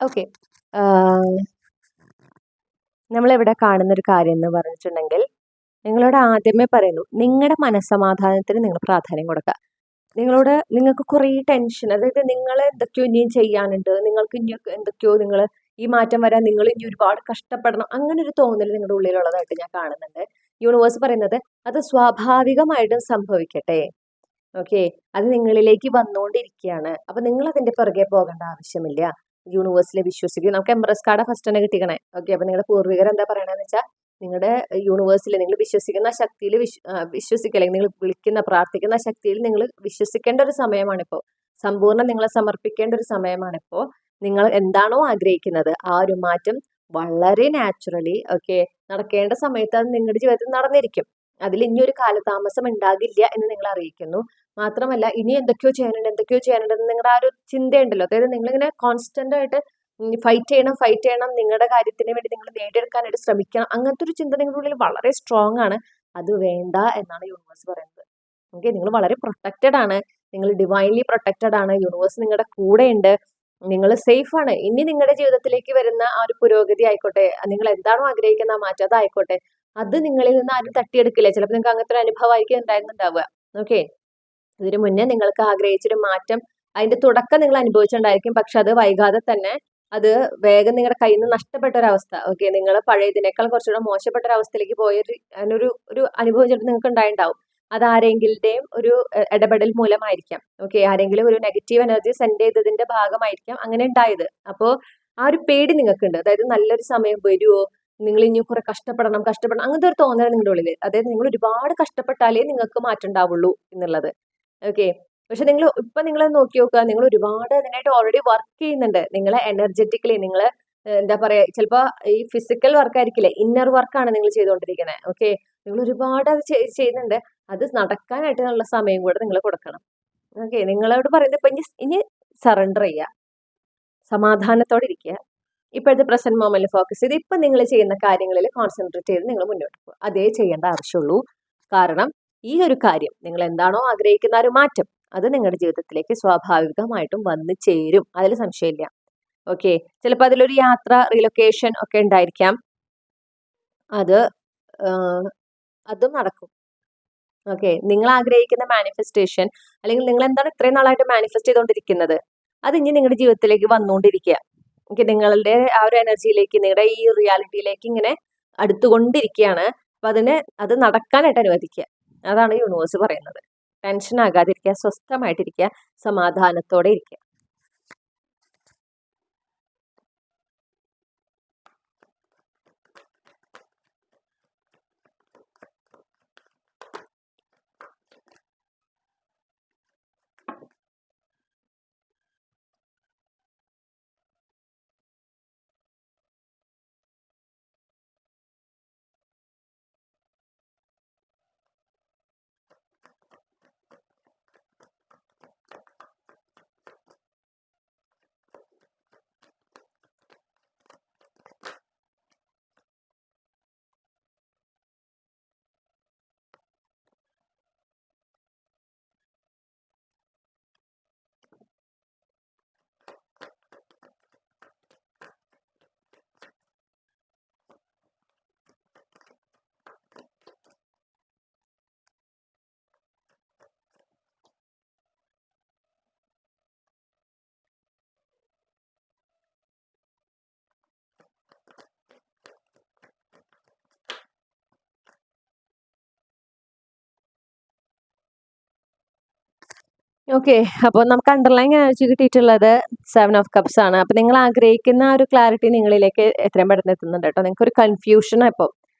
ഓക്കെ. നമ്മളിവിടെ കാണുന്നൊരു കാര്യം എന്ന് പറഞ്ഞിട്ടുണ്ടെങ്കിൽ നിങ്ങളോട് ആദ്യമേ പറയുന്നു നിങ്ങളുടെ മനസ്സമാധാനത്തിന് നിങ്ങൾ പ്രാധാന്യം കൊടുക്കുക. നിങ്ങൾക്ക് കുറേ ടെൻഷൻ, അതായത് നിങ്ങൾ എന്തൊക്കെയോ ഇനിയും ചെയ്യാനുണ്ട്, നിങ്ങൾക്ക് ഇനി എന്തൊക്കെയോ ഈ മാറ്റം വരാൻ നിങ്ങൾ ഇനി ഒരുപാട് കഷ്ടപ്പെടണം, അങ്ങനെ ഒരു തോന്നൽ നിങ്ങളുടെ ഉള്ളിലുള്ളതായിട്ട് ഞാൻ കാണുന്നുണ്ട്. യൂണിവേഴ്സ് പറയുന്നത് അത് സ്വാഭാവികമായിട്ടും സംഭവിക്കട്ടെ. ഓക്കെ, അത് നിങ്ങളിലേക്ക് വന്നുകൊണ്ടിരിക്കുകയാണ്. അപ്പൊ നിങ്ങൾ അതിന്റെ പുറകെ പോകേണ്ട ആവശ്യമില്ല. യൂണിവേഴ്സിലെ വിശ്വസിക്കുക. നമുക്ക് എംപ്രസ് കാർഡ് ഫസ്റ്റ് തന്നെ കിട്ടിക്കണേ. ഓക്കെ, അപ്പൊ നിങ്ങളുടെ പൂർവികർ എന്താ പറയണെന്ന് വെച്ചാൽ നിങ്ങളുടെ യൂണിവേഴ്സിൽ നിങ്ങൾ വിശ്വസിക്കുന്ന ശക്തിയിൽ വിശ്വസിക്കുക, അല്ലെങ്കിൽ നിങ്ങൾ വിളിക്കുന്ന പ്രാർത്ഥിക്കുന്ന ശക്തിയിൽ നിങ്ങൾ വിശ്വസിക്കേണ്ട ഒരു സമയമാണിപ്പോ. സമ്പൂർണ്ണം നിങ്ങളെ സമർപ്പിക്കേണ്ട ഒരു സമയമാണിപ്പോ. നിങ്ങൾ എന്താണോ ആഗ്രഹിക്കുന്നത് ആ ഒരു മാറ്റം വളരെ നാച്ചുറലി ഓക്കെ നടക്കേണ്ട സമയത്ത് അത് നിങ്ങളുടെ ജീവിതത്തിൽ നടന്നിരിക്കും. അതിൽ ഇനി ഒരു കാലതാമസം ഉണ്ടാകില്ല എന്ന് നിങ്ങൾ അറിയിക്കുന്നു. മാത്രമല്ല ഇനി എന്തൊക്കെയോ ചെയ്യാനുണ്ടെന്ന് നിങ്ങളുടെ ആ ഒരു ചിന്തയുണ്ടല്ലോ, അതായത് നിങ്ങളിങ്ങനെ കോൺസ്റ്റന്റ് ആയിട്ട് ഫൈറ്റ് ചെയ്യണം, നിങ്ങളുടെ കാര്യത്തിന് വേണ്ടി നിങ്ങൾ നേടിയെടുക്കാനായിട്ട് ശ്രമിക്കണം, അങ്ങനത്തെ ഒരു ചിന്ത നിങ്ങളുടെ ഉള്ളിൽ വളരെ സ്ട്രോങ് ആണ്. അത് വേണ്ട എന്നാണ് യൂണിവേഴ്സ് പറയുന്നത്. ഓക്കെ, നിങ്ങൾ വളരെ പ്രൊട്ടക്റ്റഡ് ആണ്, നിങ്ങൾ ഡിവൈൻലി പ്രൊട്ടക്റ്റഡ് ആണ്, യൂണിവേഴ്സ് നിങ്ങളുടെ കൂടെ ഉണ്ട്, നിങ്ങൾ സേഫ് ആണ്. ഇനി നിങ്ങളുടെ ജീവിതത്തിലേക്ക് വരുന്ന ആ ഒരു പുരോഗതി ആയിക്കോട്ടെ, നിങ്ങൾ എന്താണോ ആഗ്രഹിക്കുന്ന ആ മാറ്റം അതായിക്കോട്ടെ, അത് നിങ്ങളിൽ നിന്ന് ആരും തട്ടിയെടുക്കില്ല. ചിലപ്പോൾ നിങ്ങൾക്ക് അങ്ങനത്തെ ഒരു അനുഭവമായിരിക്കും ഉണ്ടായിരുന്നുണ്ടാവുക. ഓക്കെ, ഇതിനു മുന്നേ നിങ്ങൾക്ക് ആഗ്രഹിച്ചൊരു മാറ്റം അതിന്റെ തുടക്കം നിങ്ങൾ അനുഭവിച്ചിട്ടുണ്ടായിരിക്കും, പക്ഷെ അത് വൈകാതെ തന്നെ അത് വേഗം നിങ്ങളുടെ കയ്യിൽ നിന്ന് നഷ്ടപ്പെട്ട ഒരു അവസ്ഥ. ഓക്കെ, നിങ്ങൾ പഴയതിനേക്കാൾ കുറച്ചുകൂടെ മോശപ്പെട്ട ഒരു അവസ്ഥയിലേക്ക് ഒരു അനുഭവം ചിലപ്പോൾ നിങ്ങൾക്ക് ഉണ്ടായിട്ടുണ്ടാവും. അത് ആരെങ്കിലുടെയും ഒരു ഇടപെടൽ മൂലമായിരിക്കാം. ഓക്കെ, ആരെങ്കിലും ഒരു നെഗറ്റീവ് എനർജി സെൻഡ് ചെയ്തതിന്റെ ഭാഗമായിരിക്കാം അങ്ങനെ ഉണ്ടായത്. അപ്പോൾ ആ ഒരു പേടി നിങ്ങൾക്കുണ്ട്, അതായത് നല്ലൊരു സമയം വരുമോ, നിങ്ങൾ ഇനി കുറെ കഷ്ടപ്പെടണം അങ്ങനത്തെ ഒരു തോന്നൽ നിങ്ങളുടെ ഉള്ളിൽ, അതായത് നിങ്ങൾ ഒരുപാട് കഷ്ടപ്പെട്ടാലേ നിങ്ങൾക്ക് മാറ്റം ഉണ്ടാവുള്ളൂ എന്നുള്ളത്. ഓക്കെ, പക്ഷെ നിങ്ങൾ നോക്കി നോക്കുക, നിങ്ങൾ ഒരുപാട് അതിനായിട്ട് ഓൾറെഡി വർക്ക് ചെയ്യുന്നുണ്ട്. നിങ്ങളെ എനർജറ്റിക്കലി നിങ്ങൾ എന്താ പറയാ, ചിലപ്പോ ഈ ഫിസിക്കൽ വർക്ക് ആയിരിക്കില്ലേ, ഇന്നർ വർക്കാണ് നിങ്ങൾ ചെയ്തുകൊണ്ടിരിക്കുന്നത്. ഓക്കെ, നിങ്ങൾ ഒരുപാട് അത് ചെയ്യുന്നുണ്ട്. അത് നടക്കാനായിട്ടുള്ള സമയം കൂടെ നിങ്ങൾ കൊടുക്കണം. ഓക്കെ, നിങ്ങളോട് പറയുന്നത് ഇപ്പൊ ഇനി സറണ്ടർ ചെയ്യുക, സമാധാനത്തോടെ ഇരിക്കുക, ഇപ്പോഴത്തെ പ്രസന്റ് മൊമെന്റിൽ ഫോക്കസ് ചെയ്ത് ഇപ്പൊ നിങ്ങൾ ചെയ്യുന്ന കാര്യങ്ങളിൽ കോൺസെൻട്രേറ്റ് ചെയ്ത് നിങ്ങൾ മുന്നോട്ട് പോകുക. അതേ ചെയ്യേണ്ട ആവശ്യമുള്ളൂ. കാരണം ഈ ഒരു കാര്യം, നിങ്ങൾ എന്താണോ ആഗ്രഹിക്കുന്ന ഒരു മാറ്റം, അത് നിങ്ങളുടെ ജീവിതത്തിലേക്ക് സ്വാഭാവികമായിട്ടും വന്നു ചേരും, അതിൽ സംശയമില്ല. ഓക്കെ, ചിലപ്പോൾ അതിലൊരു യാത്ര, റീലൊക്കേഷൻ ഒക്കെ ഉണ്ടായിരിക്കാം. അത് അതും നടക്കും. ഓക്കെ, നിങ്ങൾ ആഗ്രഹിക്കുന്ന മാനിഫെസ്റ്റേഷൻ, അല്ലെങ്കിൽ നിങ്ങൾ എന്താണ് ഇത്രയും നാളായിട്ട് മാനിഫെസ്റ്റ് ചെയ്തുകൊണ്ടിരിക്കുന്നത്, അത് ഇനി നിങ്ങളുടെ ജീവിതത്തിലേക്ക് വന്നുകൊണ്ടിരിക്കുക. ഓക്കെ, നിങ്ങളുടെ ആ ഒരു എനർജിയിലേക്ക്, നിങ്ങളുടെ ഈ റിയാലിറ്റിയിലേക്ക് ഇങ്ങനെ അടുത്തുകൊണ്ടിരിക്കുകയാണ്. അപ്പൊ അത് നടക്കാനായിട്ട് അനുവദിക്കുക. അതാണ് യൂണിവേഴ്സ് പറയുന്നത്. ടെൻഷൻ ആകാതിരിക്കുക, സ്വസ്ഥമായിട്ടിരിക്കുക, സമാധാനത്തോടെ ഇരിക്കുക. ഓക്കെ, അപ്പോൾ നമുക്ക് അണ്ടർലൈൻ എനർജി കിട്ടിയിട്ടുള്ളത് 7 ഓഫ് കപ്സ് ആണ്. അപ്പൊ നിങ്ങൾ ആഗ്രഹിക്കുന്ന ഒരു ക്ലാരിറ്റി നിങ്ങളിലേക്ക് എത്രയും പെട്ടെന്ന് എത്തുന്നുണ്ട് കേട്ടോ. നിങ്ങൾക്ക് ഒരു കൺഫ്യൂഷൻ ഇപ്പോൾ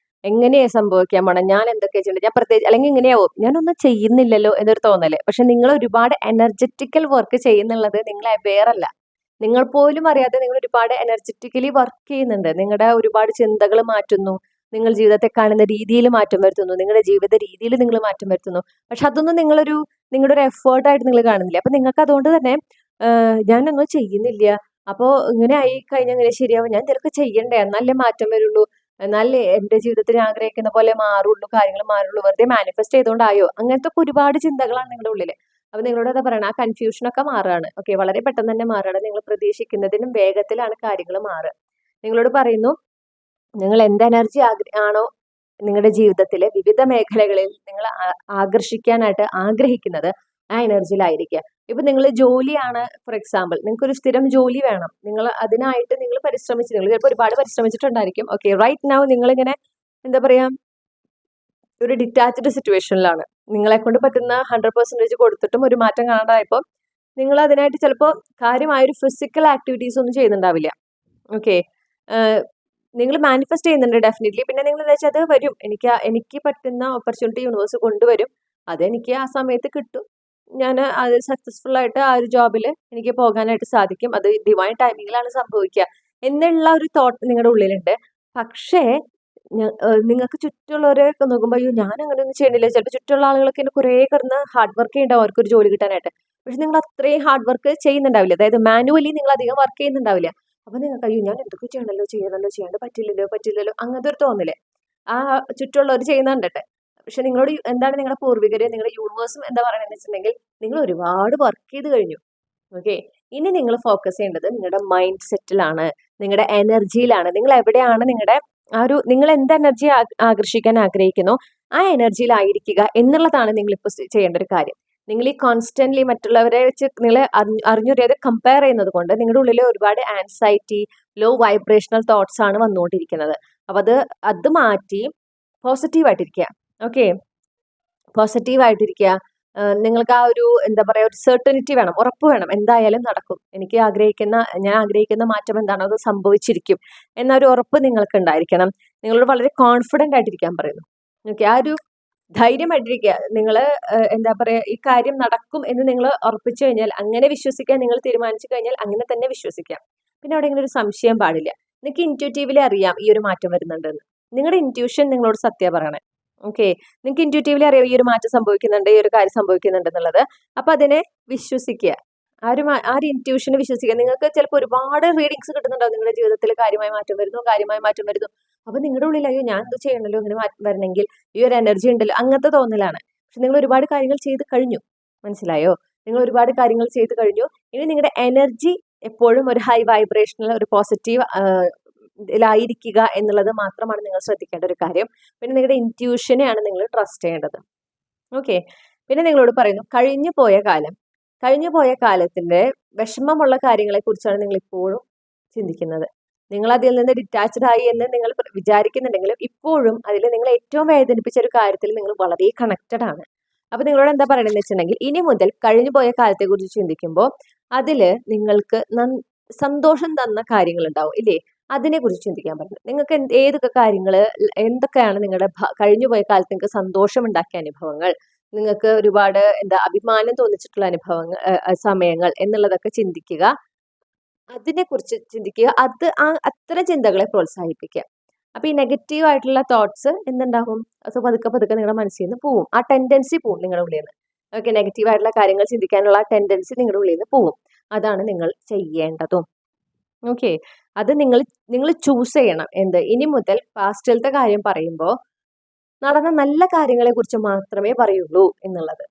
എങ്ങനെയാ സംഭവിക്കാൻ പോണം, ഞാൻ എന്തൊക്കെ ചെയ്യുന്നുണ്ട്, ഞാൻ പ്രത്യേകിച്ച് അല്ലെങ്കിൽ ഇങ്ങനെയാവും, ഞാനൊന്നും ചെയ്യുന്നില്ലല്ലോ എന്നൊരു തോന്നല്. പക്ഷെ നിങ്ങൾ ഒരുപാട് എനർജറ്റിക്കൽ വർക്ക് ചെയ്യുന്നുള്ളത് നിങ്ങൾ അവെയർ അല്ല. നിങ്ങൾ പോലും അറിയാതെ നിങ്ങൾ ഒരുപാട് എനർജറ്റിക്കലി വർക്ക് ചെയ്യുന്നുണ്ട്. നിങ്ങളുടെ ഒരുപാട് ചിന്തകൾ മാറ്റുന്നു, നിങ്ങൾ ജീവിതത്തെ കാണുന്ന രീതിയിൽ മാറ്റം വരുത്തുന്നു, നിങ്ങളുടെ ജീവിത രീതിയിൽ നിങ്ങൾ മാറ്റം വരുത്തുന്നു. പക്ഷെ അതൊന്നും നിങ്ങളുടെ ഒരു എഫേർട്ടായിട്ട് നിങ്ങൾ കാണുന്നില്ല. അപ്പൊ നിങ്ങൾക്ക് അതുകൊണ്ട് തന്നെ ഞാനൊന്നും ചെയ്യുന്നില്ല, അപ്പോൾ ഇങ്ങനെ ആയി കഴിഞ്ഞാൽ എങ്ങനെ ശരിയാവും, ഞാൻ എന്തൊക്കെ ചെയ്യണ്ടേ, എന്നാലേ മാറ്റം വരുള്ളൂ, എന്നാലേ എന്റെ ജീവിതത്തിൽ ആഗ്രഹിക്കുന്ന പോലെ മാറുള്ളൂ, കാര്യങ്ങൾ മാറുള്ളൂ, വെറുതെ മാനിഫെസ്റ്റ് ചെയ്തുകൊണ്ടായോ, അങ്ങനത്തെ ഒരുപാട് ചിന്തകളാണ് നിങ്ങളുടെ ഉള്ളിൽ. അപ്പൊ നിങ്ങളോട് എന്താ പറയണത്, ആ കൺഫ്യൂഷനൊക്കെ മാറുകയാണ്. ഓക്കെ, വളരെ പെട്ടെന്ന് തന്നെ മാറുകയാണ്. നിങ്ങൾ പ്രതീക്ഷിക്കുന്നതിനും വേഗത്തിലാണ് കാര്യങ്ങൾ മാറുക. നിങ്ങളോട് പറയുന്നു, നിങ്ങൾ എന്ത് എനർജി ആണോ നിങ്ങളുടെ ജീവിതത്തിലെ വിവിധ മേഖലകളിൽ നിങ്ങൾ ആകർഷിക്കാനായിട്ട് ആഗ്രഹിക്കുന്നത്, ആ എനർജിയിലായിരിക്കുക. ഇപ്പൊ നിങ്ങൾ ജോലിയാണ്, ഫോർ എക്സാമ്പിൾ, നിങ്ങൾക്ക് ഒരു സ്ഥിരം ജോലി വേണം. നിങ്ങൾ അതിനായിട്ട് നിങ്ങൾ പരിശ്രമിച്ചു, നിങ്ങൾ ചിലപ്പോൾ ഒരുപാട് പരിശ്രമിച്ചിട്ടുണ്ടായിരിക്കും. ഓക്കെ, റൈറ്റ് നൗ നിങ്ങളിങ്ങനെ എന്താ പറയാ, ഒരു ഡിറ്റാച്ച്ഡ് സിറ്റുവേഷനിലാണ്. നിങ്ങളെ കൊണ്ട് പറ്റുന്ന 100% കൊടുത്തിട്ടും ഒരു മാറ്റം കാണാണ്ടായപ്പോൾ നിങ്ങൾ അതിനായിട്ട് ചിലപ്പോൾ കാര്യമായൊരു ഫിസിക്കൽ ആക്ടിവിറ്റീസ് ഒന്നും ചെയ്യുന്നുണ്ടാവില്ല. ഓക്കെ, നിങ്ങൾ മാനിഫെസ്റ്റ് ചെയ്യുന്നുണ്ട് ഡെഫിനറ്റ്ലി. പിന്നെ നിങ്ങൾ എന്താ വെച്ചാൽ അത് വരും, എനിക്ക് പറ്റുന്ന ഓപ്പർച്യൂണിറ്റി യൂണിവേഴ്സ് കൊണ്ടുവരും, അതെനിക്ക് ആ സമയത്ത് കിട്ടും, ഞാൻ അത് സക്സസ്ഫുൾ ആയിട്ട് ആ ഒരു ജോബിൽ എനിക്ക് പോകാനായിട്ട് സാധിക്കും, അത് ഡിവൈൻ ടൈമിങ്ങിലാണ് സംഭവിക്കുക എന്നുള്ള ഒരു തോട്ട് നിങ്ങളുടെ ഉള്ളിലുണ്ട്. പക്ഷേ നിങ്ങൾക്ക് ചുറ്റുമുള്ളവരെയൊക്കെ നോക്കുമ്പോൾ, അയ്യോ ഞാൻ അങ്ങനെയൊന്നും ചെയ്യണില്ല. ചിലപ്പോൾ ചുറ്റുമുള്ള ആളുകളൊക്കെ എന്നെ കുറേ കിടന്ന് ഹാർഡ് വർക്ക് ചെയ്യുന്നുണ്ടാവും അവർക്കൊരു ജോലി കിട്ടാനായിട്ട്. പക്ഷെ നിങ്ങൾ അത്രയും ഹാർഡ് വർക്ക് ചെയ്യുന്നുണ്ടാവില്ല, അതായത് മാനുവലി നിങ്ങൾ അധികം വർക്ക് ചെയ്യുന്നുണ്ടാവില്ല. അപ്പൊ നിങ്ങൾക്ക് അയ്യോ ഞാൻ എന്തൊക്കെ ചെയ്യണമല്ലോ, ചെയ്യാണ്ട് പറ്റില്ലല്ലോ അങ്ങനത്തെ ഒരു തോന്നല് ആ ചുറ്റുമുള്ളവർ ചെയ്യുന്ന കണ്ടിട്ട്. പക്ഷെ നിങ്ങളോട് എന്താണ് നിങ്ങളുടെ പൂർവികര്, നിങ്ങളുടെ യൂണിവേഴ്സും എന്താ പറയണെന്ന് വെച്ചിട്ടുണ്ടെങ്കിൽ, നിങ്ങൾ ഒരുപാട് വർക്ക് ചെയ്ത് കഴിഞ്ഞു. ഓക്കെ, ഇനി നിങ്ങൾ ഫോക്കസ് ചെയ്യേണ്ടത് നിങ്ങളുടെ മൈൻഡ് സെറ്റിലാണ്, നിങ്ങളുടെ എനർജിയിലാണ്. നിങ്ങൾ എവിടെയാണ് നിങ്ങളുടെ നിങ്ങൾ എന്ത് എനർജി ആകർഷിക്കാൻ ആഗ്രഹിക്കുന്നോ ആ എനർജിയിലായിരിക്കുക എന്നുള്ളതാണ് നിങ്ങൾ ഇപ്പോൾ ചെയ്യേണ്ട ഒരു കാര്യം. നിങ്ങൾ ഈ കോൺസ്റ്റന്റ്ലി മറ്റുള്ളവരെ വെച്ച് നിങ്ങൾ അറിഞ്ഞറിയാതെ കമ്പയർ ചെയ്യുന്നത് കൊണ്ട് നിങ്ങളുടെ ഉള്ളിൽ ഒരുപാട് ആൻസൈറ്റി, ലോ വൈബ്രേഷണൽ തോട്ട്സ് ആണ് വന്നുകൊണ്ടിരിക്കുന്നത്. അപ്പൊ അത് മാറ്റി പോസിറ്റീവായിട്ടിരിക്കുക. ഓക്കെ, പോസിറ്റീവായിട്ടിരിക്കുക. നിങ്ങൾക്ക് ആ ഒരു എന്താ പറയുക, ഒരു സെർട്ടനിറ്റി വേണം, ഉറപ്പ് വേണം, എന്തായാലും നടക്കും, ഞാൻ ആഗ്രഹിക്കുന്ന മാറ്റം എന്താണോ അത് സംഭവിച്ചിരിക്കും എന്നൊരു ഉറപ്പ് നിങ്ങൾക്ക് ഉണ്ടായിരിക്കണം. നിങ്ങളോട് വളരെ കോൺഫിഡൻ്റ് ആയിട്ടിരിക്കാൻ പറയുന്നു. ഓക്കെ, ആ ഒരു ധൈര്യമായിട്ടിരിക്കുക. നിങ്ങൾ എന്താ പറയുക, ഈ കാര്യം നടക്കും എന്ന് നിങ്ങൾ ഉറപ്പിച്ചു കഴിഞ്ഞാൽ, അങ്ങനെ വിശ്വസിക്കാൻ നിങ്ങൾ തീരുമാനിച്ചു കഴിഞ്ഞാൽ അങ്ങനെ തന്നെ വിശ്വസിക്കാം. പിന്നെ അവിടെ ഇങ്ങനെ ഒരു സംശയം പാടില്ല. നിങ്ങൾക്ക് ഇൻറ്റ്യൂട്ടീവ്ലി അറിയാം ഈ ഒരു മാറ്റം വരുന്നുണ്ടെന്ന്. നിങ്ങളുടെ ഇൻറ്റ്യൂഷൻ നിങ്ങളോട് സത്യം പറയണേ. ഓക്കെ, നിങ്ങൾക്ക് ഇൻറ്റ്യൂട്ടീവ്ലി അറിയാം ഈ ഒരു മാറ്റം സംഭവിക്കുന്നുണ്ട്, ഈ ഒരു കാര്യം സംഭവിക്കുന്നുണ്ട് എന്നുള്ളത്. അപ്പൊ അതിനെ വിശ്വസിക്കുക, ആ ഒരു ഇൻറ്റ്യൂഷനെ വിശ്വസിക്കുക. നിങ്ങൾക്ക് ചിലപ്പോൾ ഒരുപാട് റീഡിങ്സ് കിട്ടുന്നുണ്ടാവും, നിങ്ങളുടെ ജീവിതത്തിൽ കാര്യമായ മാറ്റം വരുന്നു. അപ്പൊ നിങ്ങളുടെ ഉള്ളിൽ അയ്യോ ഞാൻ എന്ത് ചെയ്യണല്ലോ ഇങ്ങനെ മാറ്റം വരണമെങ്കിൽ, ഈ ഒരു എനർജി ഉണ്ടല്ലോ, അങ്ങനത്തെ തോന്നലാണ്. പക്ഷെ നിങ്ങൾ ഒരുപാട് കാര്യങ്ങൾ ചെയ്ത് കഴിഞ്ഞു, മനസ്സിലായോ? നിങ്ങൾ ഒരുപാട് കാര്യങ്ങൾ ചെയ്ത് കഴിഞ്ഞു. ഇനി നിങ്ങളുടെ എനർജി എപ്പോഴും ഒരു ഹൈ വൈബ്രേഷണൽ, ഒരു പോസിറ്റീവ് ായിരിക്കുക എന്നുള്ളത് മാത്രമാണ് നിങ്ങൾ ശ്രദ്ധിക്കേണ്ട ഒരു കാര്യം. പിന്നെ നിങ്ങളുടെ ഇൻറ്റ്യൂഷനെയാണ് നിങ്ങൾ ട്രസ്റ്റ് ചെയ്യേണ്ടത്. ഓക്കെ, പിന്നെ നിങ്ങളോട് പറയുന്നു, കഴിഞ്ഞു പോയ കാലത്തിന്റെ വിഷമമുള്ള കാര്യങ്ങളെ കുറിച്ചാണ് നിങ്ങൾ ഇപ്പോഴും ചിന്തിക്കുന്നത്. നിങ്ങൾ അതിൽ നിന്ന് ഡിറ്റാച്ച്ഡ് ആയി എന്ന് നിങ്ങൾ വിചാരിക്കുന്നുണ്ടെങ്കിലും ഇപ്പോഴും അതിൽ നിങ്ങൾ ഏറ്റവും വേദനിപ്പിച്ച ഒരു കാര്യത്തിൽ നിങ്ങൾ വളരെ കണക്റ്റഡ് ആണ്. അപ്പൊ നിങ്ങളോട് എന്താ പറയണെന്ന് വെച്ചിട്ടുണ്ടെങ്കിൽ, ഇനി മുതൽ കഴിഞ്ഞു പോയ കാലത്തെ കുറിച്ച് ചിന്തിക്കുമ്പോൾ അതില് നിങ്ങൾക്ക് സന്തോഷം തന്ന കാര്യങ്ങൾ ഉണ്ടാവും ഇല്ലേ, അതിനെ കുറിച്ച് ചിന്തിക്കാൻ പറ്റും. നിങ്ങൾക്ക് ഏതൊക്കെ കാര്യങ്ങൾ, എന്തൊക്കെയാണ് നിങ്ങളുടെ കഴിഞ്ഞുപോയ കാലത്ത് നിങ്ങൾക്ക് സന്തോഷം ഉണ്ടാക്കിയ അനുഭവങ്ങൾ, നിങ്ങൾക്ക് ഒരുപാട് അഭിമാനം തോന്നിച്ചിട്ടുള്ള അനുഭവങ്ങൾ, സമയങ്ങൾ എന്നുള്ളതൊക്കെ ചിന്തിക്കുക. അതിനെക്കുറിച്ച് ചിന്തിക്കുക. അത്തരം ചിന്തകളെ പ്രോത്സാഹിപ്പിക്കുക. അപ്പൊ ഈ നെഗറ്റീവ് ആയിട്ടുള്ള തോട്ട്സ് എന്തുണ്ടാവും, അത് പതുക്കെ നിങ്ങളുടെ മനസ്സിൽ നിന്ന് പോവും, ആ ടെൻഡൻസി പോവും നിങ്ങളുടെ ഉള്ളിൽ നിന്ന്. ഓക്കെ, നെഗറ്റീവ് ആയിട്ടുള്ള കാര്യങ്ങൾ ചിന്തിക്കാനുള്ള ആ ടെൻഡൻസി നിങ്ങളുടെ ഉള്ളിൽ നിന്ന് പോവും. അതാണ് നിങ്ങൾ ചെയ്യേണ്ടതും. ഓക്കെ, അത് നിങ്ങൾ ചൂസ് ചെയ്യണം. ഇനി മുതൽ പാസ്റ്റിലത്തെ കാര്യം പറയുമ്പോൾ നടന്ന നല്ല കാര്യങ്ങളെ കുറിച്ച് മാത്രമേ പറയുള്ളൂ എന്നുള്ളത്.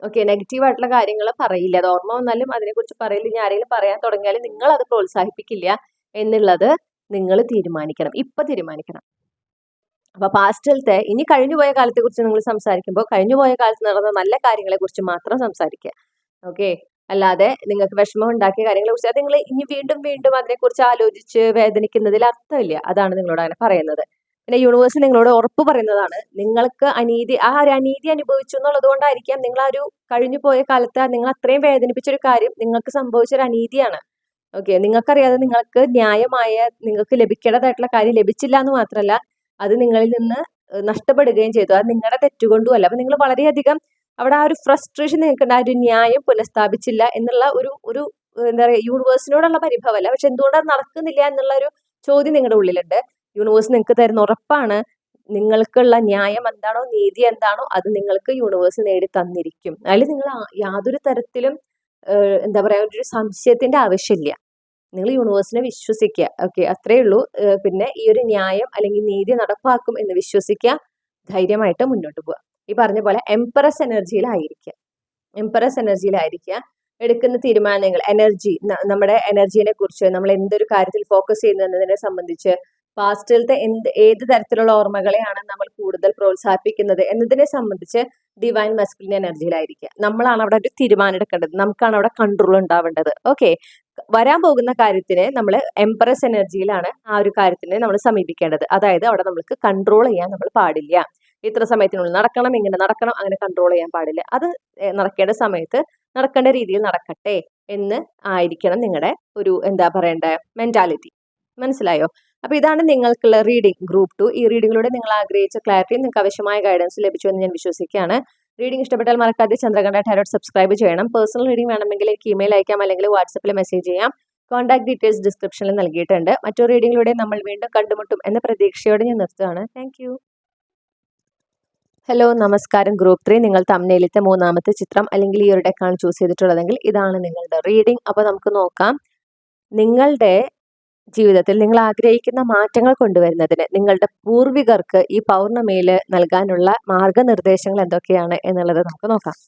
ഓക്കെ, നെഗറ്റീവ് ആയിട്ടുള്ള കാര്യങ്ങൾ പറയില്ല. അത് ഓർമ്മ വന്നാലും അതിനെക്കുറിച്ച് പറയില്ല. ഇനി ആരെങ്കിലും പറയാൻ തുടങ്ങിയാലും നിങ്ങൾ അത് പ്രോത്സാഹിപ്പിക്കില്ല എന്നുള്ളത് നിങ്ങൾ തീരുമാനിക്കണം, ഇപ്പൊ തീരുമാനിക്കണം. അപ്പൊ പാസ്റ്റിലത്തെ, ഇനി കഴിഞ്ഞുപോയ കാലത്തെ കുറിച്ച് നിങ്ങൾ സംസാരിക്കുമ്പോൾ കഴിഞ്ഞുപോയ കാലത്ത് നടന്ന നല്ല കാര്യങ്ങളെ കുറിച്ച് മാത്രം സംസാരിക്കുക. ഓക്കെ, അല്ലാതെ നിങ്ങൾക്ക് വിഷമം ഉണ്ടാക്കിയ കാര്യങ്ങളെ കുറിച്ച് അത് നിങ്ങൾ ഇനി വീണ്ടും അതിനെക്കുറിച്ച് ആലോചിച്ച് വേദനിക്കുന്നതിൽ അർത്ഥമില്ല. അതാണ് നിങ്ങളോട് അങ്ങനെ പറയുന്നത്. പിന്നെ യൂണിവേഴ്സ് നിങ്ങളോട് ഉറപ്പ് പറയുന്നതാണ്, നിങ്ങൾക്ക് ഒരു അനീതി അനുഭവിച്ചു എന്നുള്ളത് കൊണ്ടായിരിക്കാം നിങ്ങൾ ആ ഒരു കഴിഞ്ഞു പോയ കാലത്ത് നിങ്ങൾ അത്രയും വേദനിപ്പിച്ച ഒരു കാര്യം നിങ്ങൾക്ക് സംഭവിച്ച ഒരു അനീതിയാണ്. ഓക്കെ, നിങ്ങൾക്കറിയാതെ നിങ്ങൾക്ക് ലഭിക്കേണ്ടതായിട്ടുള്ള കാര്യം ലഭിച്ചില്ല എന്ന് മാത്രമല്ല, അത് നിങ്ങളിൽ നിന്ന് നഷ്ടപ്പെടുകയും ചെയ്തു. അത് നിങ്ങളുടെ തെറ്റുകൊണ്ടുമല്ല. അപ്പൊ നിങ്ങൾ വളരെയധികം അവിടെ ആ ഒരു ഫ്രസ്ട്രേഷൻ നിൽക്കേണ്ട, ആ ഒരു ന്യായം പുനഃസ്ഥാപിച്ചില്ല എന്നുള്ള ഒരു എന്താ പറയുക, യൂണിവേഴ്സിനോടുള്ള പരിഭവമല്ല, പക്ഷെ എന്തുകൊണ്ടത് നടക്കുന്നില്ല എന്നുള്ള ഒരു ചോദ്യം നിങ്ങളുടെ ഉള്ളിലുണ്ട്. യൂണിവേഴ്സ് നിങ്ങൾക്ക് തരുന്ന ഉറപ്പാണ്, നിങ്ങൾക്കുള്ള ന്യായം എന്താണോ, നീതി എന്താണോ, അത് നിങ്ങൾക്ക് യൂണിവേഴ്സ് നേടി തന്നിരിക്കും. അതിൽ നിങ്ങൾ യാതൊരു തരത്തിലും എന്താ പറയാ, ഒരു സംശയത്തിന്റെ ആവശ്യമില്ല. നിങ്ങൾ യൂണിവേഴ്സിനെ വിശ്വസിക്കുക. ഓക്കെ, അത്രേ ഉള്ളൂ. പിന്നെ ഈ ഒരു ന്യായം അല്ലെങ്കിൽ നീതി നടപ്പാക്കും എന്ന് വിശ്വസിക്കുക, ധൈര്യമായിട്ട് മുന്നോട്ട് പോവുക. ഈ പറഞ്ഞ പോലെ എംപറസ് എനർജിയിലായിരിക്കുക. എംപറസ് എനർജിയിലായിരിക്കുക. എടുക്കുന്ന തീരുമാനങ്ങൾ, എനർജി, നമ്മുടെ എനർജിനെ കുറിച്ച്, നമ്മൾ എന്തൊരു കാര്യത്തിൽ ഫോക്കസ് ചെയ്യുന്നു എന്നതിനെ സംബന്ധിച്ച്, പാസ്റ്റിലത്തെ ഏത് തരത്തിലുള്ള ഓർമ്മകളെയാണ് നമ്മൾ കൂടുതൽ പ്രോത്സാഹിപ്പിക്കുന്നത് എന്നതിനെ സംബന്ധിച്ച് ഡിവൈൻ മസ്കുലിൻ എനർജിയിലായിരിക്കുക. നമ്മളാണ് അവിടെ ഒരു തീരുമാനം എടുക്കേണ്ടത്, നമുക്കാണ് അവിടെ കൺട്രോൾ ഉണ്ടാവേണ്ടത്. ഓക്കെ, വരാൻ പോകുന്ന കാര്യത്തിനെ നമ്മൾ എംപറസ് എനർജിയിലാണ് ആ ഒരു കാര്യത്തിനെ നമ്മൾ സമീപിക്കേണ്ടത്. അതായത് അവിടെ നമ്മൾക്ക് കൺട്രോൾ ചെയ്യാൻ നമ്മൾ പാടില്ല. ഇത്ര സമയത്തിനുള്ളിൽ നടക്കണം, ഇങ്ങനെ നടക്കണം, അങ്ങനെ കൺട്രോൾ ചെയ്യാൻ പാടില്ല. അത് നടക്കേണ്ട സമയത്ത് നടക്കേണ്ട രീതിയിൽ നടക്കട്ടെ എന്ന് ആയിരിക്കണം നിങ്ങളുടെ ഒരു എന്താ പറയണ്ടേ മെന്റാലിറ്റി. മനസ്സിലായോ? അപ്പൊ ഇതാണ് നിങ്ങൾക്കുള്ള റീഡിംഗ് ഗ്രൂപ്പ് 2. ഈ റീഡിങ്ങിലൂടെ നിങ്ങൾ ആഗ്രഹിച്ച ക്ലാരിറ്റി, നിങ്ങൾക്ക് ആവശ്യമായ ഗൈഡൻസ് ലഭിച്ചു എന്ന് ഞാൻ വിശ്വസിക്കുകയാണ്. റീഡിംഗ് ഇഷ്ടപ്പെട്ടാൽ മറക്കാതെ ചന്ദ്രകണ്ഠ ടാരോട്ട് സബ്സ്ക്രൈബ് ചെയ്യണം. പേഴ്സണൽ റീഡിംഗ് വേണമെങ്കിൽ എനിക്ക് ഇമെയിൽ അയക്കാം, അല്ലെങ്കിൽ വാട്സപ്പിൽ മെസ്സേജ് ചെയ്യാം. കോൺടാക്ട് ഡീറ്റെയിൽസ് ഡിസ്ക്രിപ്ഷനിൽ നൽകിയിട്ടുണ്ട്. മറ്റൊരു റീഡിങ്ങിലൂടെ നമ്മൾ വീണ്ടും കണ്ടുമുട്ടും എന്ന പ്രതീക്ഷയോടെ ഞാൻ നിർത്തുകയാണ്. താങ്ക് ഹലോ, നമസ്കാരം. ഗ്രൂപ്പ് 3, നിങ്ങൾ തംബ്നെയിലത്തെ 3ാമത്തെ ചിത്രം അല്ലെങ്കിൽ ഈ ഒരു ഡെക്കാണ് ചൂസ് ചെയ്തിട്ടുള്ളതെങ്കിൽ ഇതാണ് നിങ്ങളുടെ റീഡിംഗ്. അപ്പോൾ നമുക്ക് നോക്കാം. നിങ്ങളുടെ ജീവിതത്തിൽ നിങ്ങൾ ആഗ്രഹിക്കുന്ന മാറ്റങ്ങൾ കൊണ്ടുവരുന്നതിന് നിങ്ങളുടെ പൂർവികർക്ക് ഈ പൗർണമിയിൽ നൽകാനുള്ള മാർഗനിർദ്ദേശങ്ങൾ എന്തൊക്കെയാണ് എന്നുള്ളത് നമുക്ക് നോക്കാം.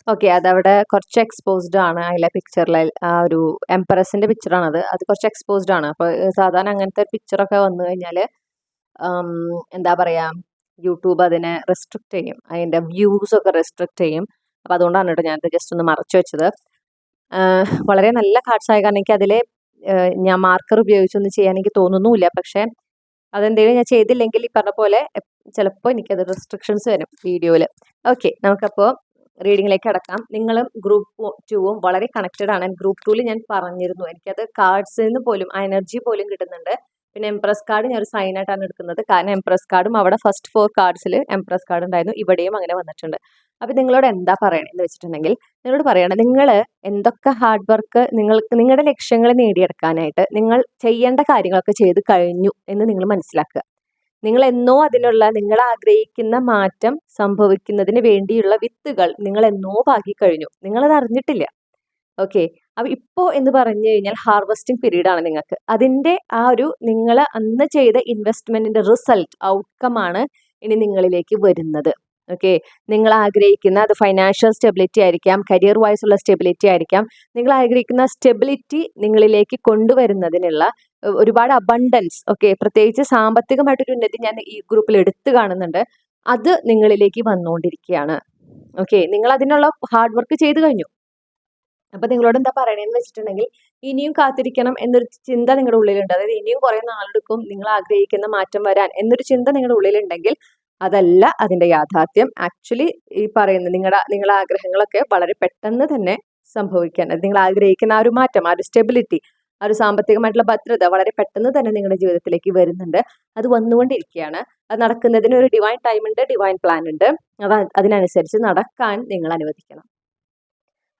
ഓക്കെ, അതവിടെ കുറച്ച് എക്സ്പോസ്ഡ് ആണ്. അതിലെ പിക്ചറിൽ ആ ഒരു എംപറസിന്റെ പിക്ചറാണത്. അത് കുറച്ച് എക്സ്പോസ്ഡ് ആണ്. അപ്പോൾ സാധാരണ അങ്ങനത്തെ പിക്ചറൊക്കെ വന്നു കഴിഞ്ഞാൽ എന്താ പറയാ, യൂട്യൂബ് അതിനെ റെസ്ട്രിക്റ്റ് ചെയ്യും, അതിൻ്റെ വ്യൂസ് ഒക്കെ റെസ്ട്രിക്റ്റ് ചെയ്യും. അപ്പോൾ അതുകൊണ്ടാണ് കേട്ടോ ഞാനത് ജസ്റ്റ് ഒന്ന് മറച്ചു വെച്ചത്. വളരെ നല്ല കാർഡ്സ് ആയ കാരണം എനിക്ക് അതിലെ ഞാൻ മാർക്കർ ഉപയോഗിച്ചൊന്നും ചെയ്യാൻ എനിക്ക് തോന്നുന്നുമില്ല. പക്ഷേ അതെന്തെങ്കിലും ഞാൻ ചെയ്തില്ലെങ്കിൽ ഈ പറഞ്ഞ പോലെ ചിലപ്പോൾ എനിക്കത് റെസ്ട്രിക്ഷൻസ് വരും വീഡിയോയിൽ. ഓക്കെ, നമുക്കപ്പോൾ റീഡിങ്ങിലേക്ക് കടക്കാം. നിങ്ങളും ഗ്രൂപ്പ് 2ഉം വളരെ കണക്റ്റഡ് ആണ്. ഗ്രൂപ്പ് 2ൽ ഞാൻ പറഞ്ഞിരുന്നു, എനിക്കത് കാർഡ്സിൽ നിന്ന് പോലും ആ എനർജി പോലും കിട്ടുന്നുണ്ട്. പിന്നെ എംപ്രസ് കാർഡ് ഞാൻ ഒരു സൈൻ ആയിട്ടാണ് എടുക്കുന്നത്, കാരണം എംപ്രസ് കാർഡും അവിടെ ഫസ്റ്റ് 4 കാർഡ്സിൽ എംപ്രസ് കാർഡ് ഉണ്ടായിരുന്നു, ഇവിടെയും അങ്ങനെ വന്നിട്ടുണ്ട്. അപ്പം നിങ്ങളോട് എന്താ പറയണമെന്ന് വെച്ചിട്ടുണ്ടെങ്കിൽ, നിങ്ങളോട് പറയണം, നിങ്ങൾ എന്തൊക്കെ ഹാർഡ് വർക്ക് നിങ്ങളുടെ ലക്ഷ്യങ്ങൾ നേടിയെടുക്കാനായിട്ട് നിങ്ങൾ ചെയ്യേണ്ട കാര്യങ്ങളൊക്കെ ചെയ്ത് കഴിഞ്ഞു എന്ന് നിങ്ങൾ മനസ്സിലാക്കുക. നിങ്ങൾ എന്നോ അതിനുള്ള നിങ്ങൾ ആഗ്രഹിക്കുന്ന മാറ്റം സംഭവിക്കുന്നതിന് വേണ്ടിയുള്ള വിത്തുകൾ നിങ്ങൾ എന്നോ പാകി കഴിഞ്ഞു, നിങ്ങളത് അറിഞ്ഞിട്ടില്ല. ഓക്കെ, അപ്പൊ ഇപ്പോ എന്ന് പറഞ്ഞു കഴിഞ്ഞാൽ ഹാർവെസ്റ്റിംഗ് പീരീഡ് ആണ് നിങ്ങൾക്ക്. അതിന്റെ ആ ഒരു നിങ്ങൾ അന്ന് ചെയ്ത ഇൻവെസ്റ്റ്മെന്റിന്റെ റിസൾട്ട്, ഔട്ട്കം ആണ് ഇനി നിങ്ങളിലേക്ക് വരുന്നത്. ഓക്കെ, നിങ്ങൾ ആഗ്രഹിക്കുന്ന അത് ഫൈനാൻഷ്യൽ സ്റ്റെബിലിറ്റി ആയിരിക്കാം, കരിയർ വൈസ് ഉള്ള സ്റ്റെബിലിറ്റി ആയിരിക്കാം. നിങ്ങൾ ആഗ്രഹിക്കുന്ന സ്റ്റെബിലിറ്റി നിങ്ങളിലേക്ക് കൊണ്ടുവരുന്നതിനുള്ള ഒരുപാട് അബണ്ടൻസ്, ഓക്കെ, പ്രത്യേകിച്ച് സാമ്പത്തികമായിട്ടൊരു ഉന്നതി ഞാൻ ഈ ഗ്രൂപ്പിൽ എടുത്തു കാണുന്നുണ്ട്. അത് നിങ്ങളിലേക്ക് വന്നുകൊണ്ടിരിക്കുകയാണ്. ഓക്കെ, നിങ്ങൾ അതിനുള്ള ഹാർഡ് വർക്ക് ചെയ്തു കഴിഞ്ഞു. അപ്പൊ നിങ്ങളോട് എന്താ പറയണേന്ന് വെച്ചിട്ടുണ്ടെങ്കിൽ, ഇനിയും കാത്തിരിക്കണം എന്നൊരു ചിന്ത നിങ്ങളുടെ ഉള്ളിലുണ്ട്. അതായത് ഇനിയും കുറെ നാളെടുക്കും നിങ്ങൾ ആഗ്രഹിക്കുന്ന മാറ്റം വരാൻ എന്നൊരു ചിന്ത നിങ്ങളുടെ ഉള്ളിലുണ്ടെങ്കിൽ അതല്ല അതിന്റെ യാഥാർത്ഥ്യം. ആക്ച്വലി ഈ പറയുന്ന നിങ്ങളുടെ ആഗ്രഹങ്ങളൊക്കെ വളരെ പെട്ടെന്ന് തന്നെ സംഭവിക്കാൻ, നിങ്ങൾ ആഗ്രഹിക്കുന്ന ആ ഒരു മാറ്റം, ആ ഒരു സ്റ്റെബിലിറ്റി, ആ ഒരു സാമ്പത്തികമായിട്ടുള്ള ഭദ്രത വളരെ പെട്ടെന്ന് തന്നെ നിങ്ങളുടെ ജീവിതത്തിലേക്ക് വരുന്നുണ്ട്. അത് വന്നുകൊണ്ടിരിക്കുകയാണ്. അത് നടക്കുന്നതിന് ഒരു ഡിവൈൻ ടൈം ഉണ്ട്, ഡിവൈൻ പ്ലാൻ ഉണ്ട്. അതിനനുസരിച്ച് നടക്കാൻ നിങ്ങൾ അനുവദിക്കണം.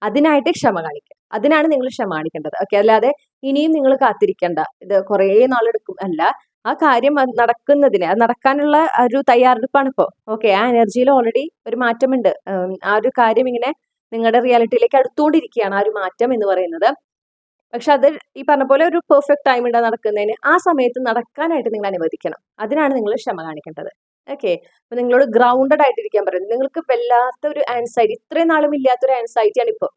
അതിനായിട്ട് ക്ഷമ കാണിക്കുക. അതിനാണ് നിങ്ങൾ ക്ഷമ കാണിക്കേണ്ടത്. ഓക്കെ, അല്ലാതെ ഇനിയും നിങ്ങൾ കാത്തിരിക്കേണ്ട, ഇത് കുറേ നാളെടുക്കും അല്ല. ആ കാര്യം നടക്കുന്നതിന്, അത് നടക്കാനുള്ള ഒരു തയ്യാറെടുപ്പാണ് ഇപ്പോൾ. ഓക്കെ, ആ എനർജിയിൽ ഓൾറെഡി ഒരു മാറ്റമുണ്ട്. ആ ഒരു കാര്യം ഇങ്ങനെ നിങ്ങളുടെ റിയാലിറ്റിയിലേക്ക് അടുത്തുകൊണ്ടിരിക്കുകയാണ് ആ ഒരു മാറ്റം എന്ന് പറയുന്നത്. പക്ഷെ അത് ഈ പറഞ്ഞ പോലെ ഒരു പെർഫെക്റ്റ് ടൈം ഉണ്ട് നടക്കുന്നതിന്. ആ സമയത്ത് നടക്കാനായിട്ട് നിങ്ങൾ അനുവദിക്കണം. അതിനാണ് നിങ്ങൾ ക്ഷമ കാണിക്കേണ്ടത്. ഓക്കെ, അപ്പൊ നിങ്ങളോട് ഗ്രൗണ്ടഡ് ആയിട്ടിരിക്കാൻ പറയുന്നത്. നിങ്ങൾക്ക് വല്ലാത്ത ഒരു ആൻസൈറ്റി, ഇത്രയും നാളും ഇല്ലാത്തൊരു ആൻസൈറ്റിയാണ് ഇപ്പോൾ.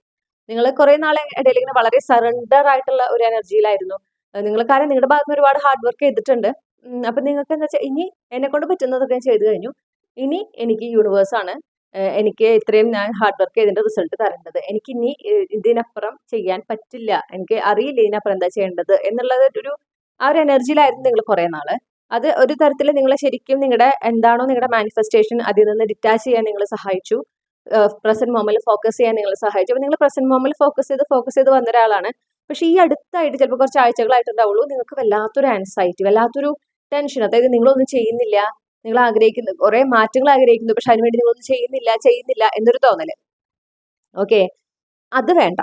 നിങ്ങൾ കുറെ നാളെ ഇടയിൽ ഇങ്ങനെ വളരെ സറണ്ടർ ആയിട്ടുള്ള ഒരു എനർജിയിലായിരുന്നു. കാരണം നിങ്ങളുടെ ഭാഗത്ത് നിന്ന് ഒരുപാട് ഹാർഡ് വർക്ക് ചെയ്തിട്ടുണ്ട്. അപ്പൊ നിങ്ങൾക്ക് എന്താ വെച്ചാൽ ഇനി എന്നെ കൊണ്ട് പറ്റുന്നതൊക്കെ ഞാൻ ചെയ്തു കഴിഞ്ഞു. ഇനി എനിക്ക് യൂണിവേഴ്സാണ് എനിക്ക് ഇത്രയും ഞാൻ ഹാർഡ് വർക്ക് ചെയ്തതിന്റെ റിസൾട്ട് തരേണ്ടത്. എനിക്ക് ഇനി ഇതിനപ്പുറം ചെയ്യാൻ പറ്റില്ല, എനിക്ക് അറിയില്ല ഇതിനപ്പുറം എന്താ ചെയ്യേണ്ടത് എന്നുള്ളത് ആ ഒരു എനർജിയിലായിരുന്നു നിങ്ങൾ കുറെ നാള്. അത് ഒരു തരത്തിൽ നിങ്ങളെ ശരിക്കും നിങ്ങളുടെ എന്താണോ നിങ്ങളുടെ മാനിഫെസ്റ്റേഷൻ അതിൽ നിന്ന് ഡിറ്റാച്ച് ചെയ്യാൻ നിങ്ങൾ സഹായിച്ചു. പ്രസന്റ് മൊമെന്റിൽ ഫോക്കസ് ചെയ്യാൻ നിങ്ങൾ സഹായിച്ചു. അപ്പൊ നിങ്ങൾ പ്രസന്റ് മൊമെന്റിൽ ഫോക്കസ് ചെയ്ത് വന്ന ഒരാളാണ്. പക്ഷെ ഈ അടുത്തായിട്ട് ചിലപ്പോൾ കുറച്ച് ആഴ്ചകളായിട്ടുണ്ടാവുള്ളൂ നിങ്ങൾക്ക് വല്ലാത്തൊരു ആൻസൈറ്റി, വല്ലാത്തൊരു ടെൻഷൻ. അതായത് നിങ്ങളൊന്നും ചെയ്യുന്നില്ല, നിങ്ങൾ ആഗ്രഹിക്കുന്നു, കുറെ മാറ്റങ്ങൾ ആഗ്രഹിക്കുന്നു, പക്ഷെ അതിനുവേണ്ടി നിങ്ങളൊന്നും ചെയ്യുന്നില്ല എന്നൊരു തോന്നല്. ഓക്കെ, അത് വേണ്ട.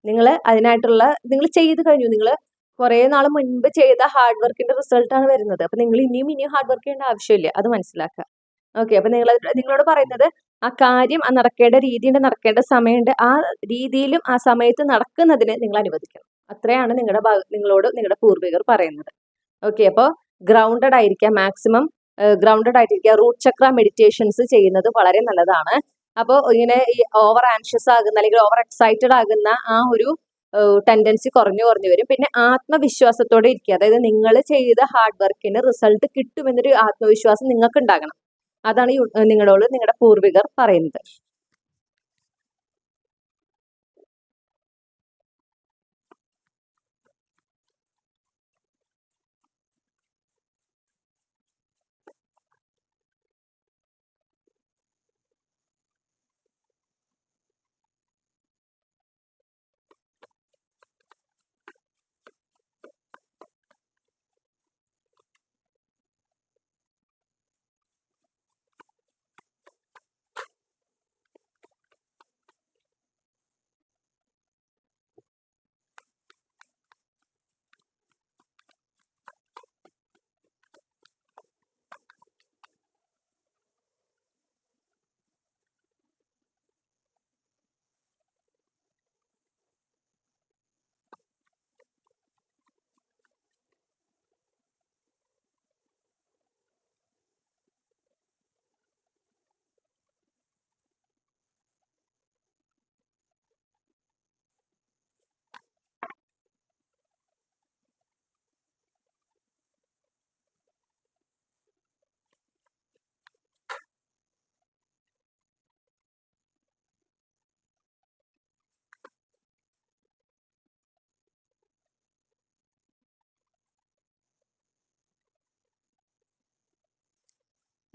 നിങ്ങൾ അതിനായിട്ടുള്ള നിങ്ങൾ ചെയ്ത് കഴിഞ്ഞു. നിങ്ങൾ കുറെ നാൾ മുൻപ് ചെയ്ത ഹാർഡ് വർക്കിന്റെ റിസൾട്ടാണ് വരുന്നത്. അപ്പൊ നിങ്ങൾ ഇനിയും ഹാർഡ് വർക്ക് ചെയ്യേണ്ട ആവശ്യമില്ല, അത് മനസ്സിലാക്കുക. ഓക്കെ, അപ്പൊ നിങ്ങളോട് പറയുന്നത് ആ കാര്യം ആ നടക്കേണ്ട രീതിയുണ്ട്, നടക്കേണ്ട സമയമുണ്ട്. ആ രീതിയിലും ആ സമയത്ത് നടക്കുന്നതിന് നിങ്ങൾ അനുവദിക്കണം. അത്രയാണ് നിങ്ങളോട് നിങ്ങളുടെ പൂർവികർ പറയുന്നത്. ഓക്കെ, അപ്പോൾ ഗ്രൗണ്ടഡ് ആയിരിക്കുക, മാക്സിമം ഗ്രൗണ്ടഡ് ആയിട്ടിരിക്കുക. റൂട്ട് ചക്ര മെഡിറ്റേഷൻസ് ചെയ്യുന്നത് വളരെ നല്ലതാണ്. അപ്പോൾ ഇങ്ങനെ ഈ ഓവർ ആൻഷ്യസ് ആകുന്ന അല്ലെങ്കിൽ ഓവർ എക്സൈറ്റഡ് ആകുന്ന ആ ഒരു ടെൻഡൻസി കുറഞ്ഞു വരും. പിന്നെ ആത്മവിശ്വാസത്തോടെ ഇരിക്കുക. അതായത് നിങ്ങൾ ചെയ്ത ഹാർഡ് വർക്കിന് റിസൾട്ട് കിട്ടുമെന്നൊരു ആത്മവിശ്വാസം നിങ്ങൾക്ക് ഉണ്ടാകണം. അതാണ് നിങ്ങളോട് നിങ്ങളുടെ പൂർവികർ പറയുന്നത്.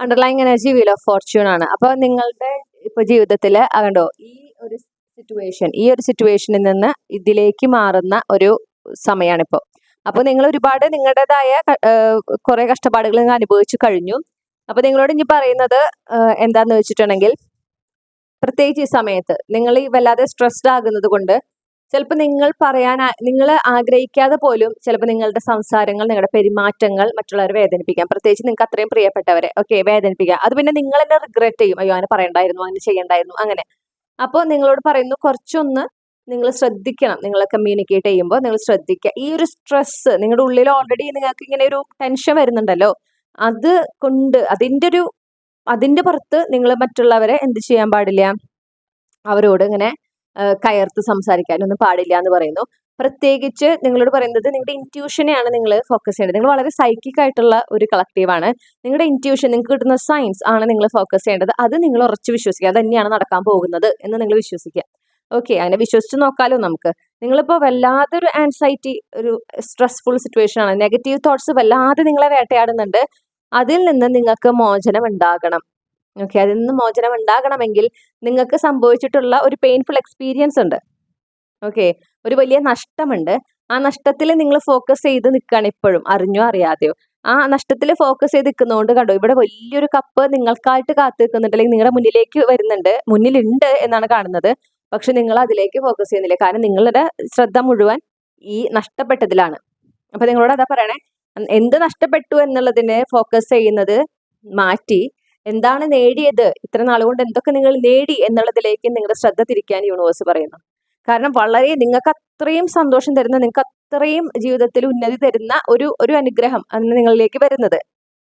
Underlying energy wheel of Fortune ആണ്. അപ്പൊ നിങ്ങളുടെ ഇപ്പൊ ജീവിതത്തിൽ കണ്ടോ ഈ ഒരു സിറ്റുവേഷനിൽ നിന്ന് ഇതിലേക്ക് മാറുന്ന ഒരു സമയമാണിപ്പോ. അപ്പൊ നിങ്ങൾ ഒരുപാട് നിങ്ങളുടേതായ കുറെ കഷ്ടപ്പാടുകൾ നിങ്ങൾ അനുഭവിച്ചു കഴിഞ്ഞു. അപ്പൊ നിങ്ങളോട് ഇനി പറയുന്നത് എന്താന്ന് വെച്ചിട്ടുണ്ടെങ്കിൽ, പ്രത്യേകിച്ച് ഈ സമയത്ത് നിങ്ങൾ ഈ വല്ലാതെ സ്ട്രെസ്ഡ് ആകുന്നത് കൊണ്ട് ചിലപ്പോൾ നിങ്ങൾ ആഗ്രഹിക്കാതെ പോലും ചിലപ്പോൾ നിങ്ങളുടെ സംസാരങ്ങൾ, നിങ്ങളുടെ പെരുമാറ്റങ്ങൾ മറ്റുള്ളവരെ വേദനിപ്പിക്കാം. പ്രത്യേകിച്ച് നിങ്ങൾക്ക് അത്രയും പ്രിയപ്പെട്ടവരെ വേദനിപ്പിക്കാം. അത് പിന്നെ നിങ്ങൾ തന്നെ റിഗ്രറ്റ് ചെയ്യും, അയ്യോ അങ്ങനെ പറയണ്ടായിരുന്നു, അങ്ങനെ ചെയ്യണ്ടായിരുന്നു, അങ്ങനെ. അപ്പോൾ നിങ്ങളോട് പറയുന്നു, കുറച്ചൊന്ന് നിങ്ങൾ ശ്രദ്ധിക്കണം. നിങ്ങൾ കമ്മ്യൂണിക്കേറ്റ് ചെയ്യുമ്പോൾ നിങ്ങൾ ശ്രദ്ധിക്കുക. ഈ ഒരു സ്ട്രെസ് നിങ്ങളുടെ ഉള്ളിൽ ഓൾറെഡി നിങ്ങൾക്ക് ഇങ്ങനെ ഒരു ടെൻഷൻ വരുന്നുണ്ടല്ലോ, അത് കൊണ്ട് അതിന്റെ പുറത്ത് നിങ്ങൾ മറ്റുള്ളവരെ എന്ത് ചെയ്യാൻ പാടില്ല, അവരോട് ഇങ്ങനെ കയർത്ത് സംസാരിക്കാനൊന്നും പാടില്ല എന്ന് പറയുന്നു. പ്രത്യേകിച്ച് നിങ്ങളോട് പറയുന്നത് നിങ്ങളുടെ ഇൻറ്റ്യൂഷനെയാണ് നിങ്ങൾ ഫോക്കസ് ചെയ്യേണ്ടത്. നിങ്ങൾ വളരെ സൈക്കിക് ആയിട്ടുള്ള ഒരു കളക്റ്റീവാണ്. നിങ്ങളുടെ ഇൻറ്റ്യൂഷൻ, നിങ്ങൾക്ക് കിട്ടുന്ന സയൻസ് ആണ് നിങ്ങൾ ഫോക്കസ് ചെയ്യേണ്ടത്. അത് നിങ്ങൾ ഉറച്ചു വിശ്വസിക്കുക, അത് തന്നെയാണ് നടക്കാൻ പോകുന്നത് എന്ന് നിങ്ങൾ വിശ്വസിക്കുക. ഓക്കെ, അങ്ങനെ വിശ്വസിച്ച് നോക്കാലോ നമുക്ക്. നിങ്ങളിപ്പോൾ വല്ലാതെ ഒരു ആൻസൈറ്റി, ഒരു സ്ട്രെസ്ഫുൾ സിറ്റുവേഷൻ ആണ്, നെഗറ്റീവ് തോട്ട്സ് വല്ലാതെ നിങ്ങളെ വേട്ടയാടുന്നുണ്ട്. അതിൽ നിന്ന് നിങ്ങൾക്ക് മോചനം ഉണ്ടാകണം. ഓക്കെ, അതിൽ നിന്ന് മോചനം ഉണ്ടാകണമെങ്കിൽ നിങ്ങൾക്ക് സംഭവിച്ചിട്ടുള്ള ഒരു പെയിൻഫുൾ എക്സ്പീരിയൻസ് ഉണ്ട്. ഓക്കെ, ഒരു വലിയ നഷ്ടമുണ്ട്. ആ നഷ്ടത്തിൽ നിങ്ങൾ ഫോക്കസ് ചെയ്ത് നിൽക്കുകയാണ് ഇപ്പോഴും, അറിഞ്ഞോ അറിയാതെയോ. ആ നഷ്ടത്തിൽ ഫോക്കസ് ചെയ്ത് നിൽക്കുന്നതുകൊണ്ട് കണ്ടോ, ഇവിടെ വലിയൊരു കപ്പ് നിങ്ങൾക്കായിട്ട് കാത്തു നിൽക്കുന്നുണ്ട്, അല്ലെങ്കിൽ നിങ്ങളുടെ മുന്നിലുണ്ട് എന്നാണ് കാണുന്നത്. പക്ഷെ നിങ്ങൾ അതിലേക്ക് ഫോക്കസ് ചെയ്യുന്നില്ല, കാരണം നിങ്ങളുടെ ശ്രദ്ധ മുഴുവൻ ഈ നഷ്ടപ്പെട്ടതിലാണ്. അപ്പൊ നിങ്ങളോട് അതാ പറയണേ, എന്ത് നഷ്ടപ്പെട്ടു എന്നുള്ളതിനെ ഫോക്കസ് ചെയ്യുന്നത് മാറ്റി എന്താണ് നേടിയത്, ഇത്ര നാളുകൊണ്ട് എന്തൊക്കെ നിങ്ങൾ നേടി എന്നുള്ളതിലേക്ക് നിങ്ങളുടെ ശ്രദ്ധ തിരിക്കാൻ യൂണിവേഴ്സ് പറയുന്നു. കാരണം വളരെ നിങ്ങൾക്ക് അത്രയും സന്തോഷം തരുന്ന, നിങ്ങൾക്ക് അത്രയും ജീവിതത്തിൽ ഉന്നതി തരുന്ന ഒരു അനുഗ്രഹം അന്ന് നിങ്ങളിലേക്ക് വരുന്നത്.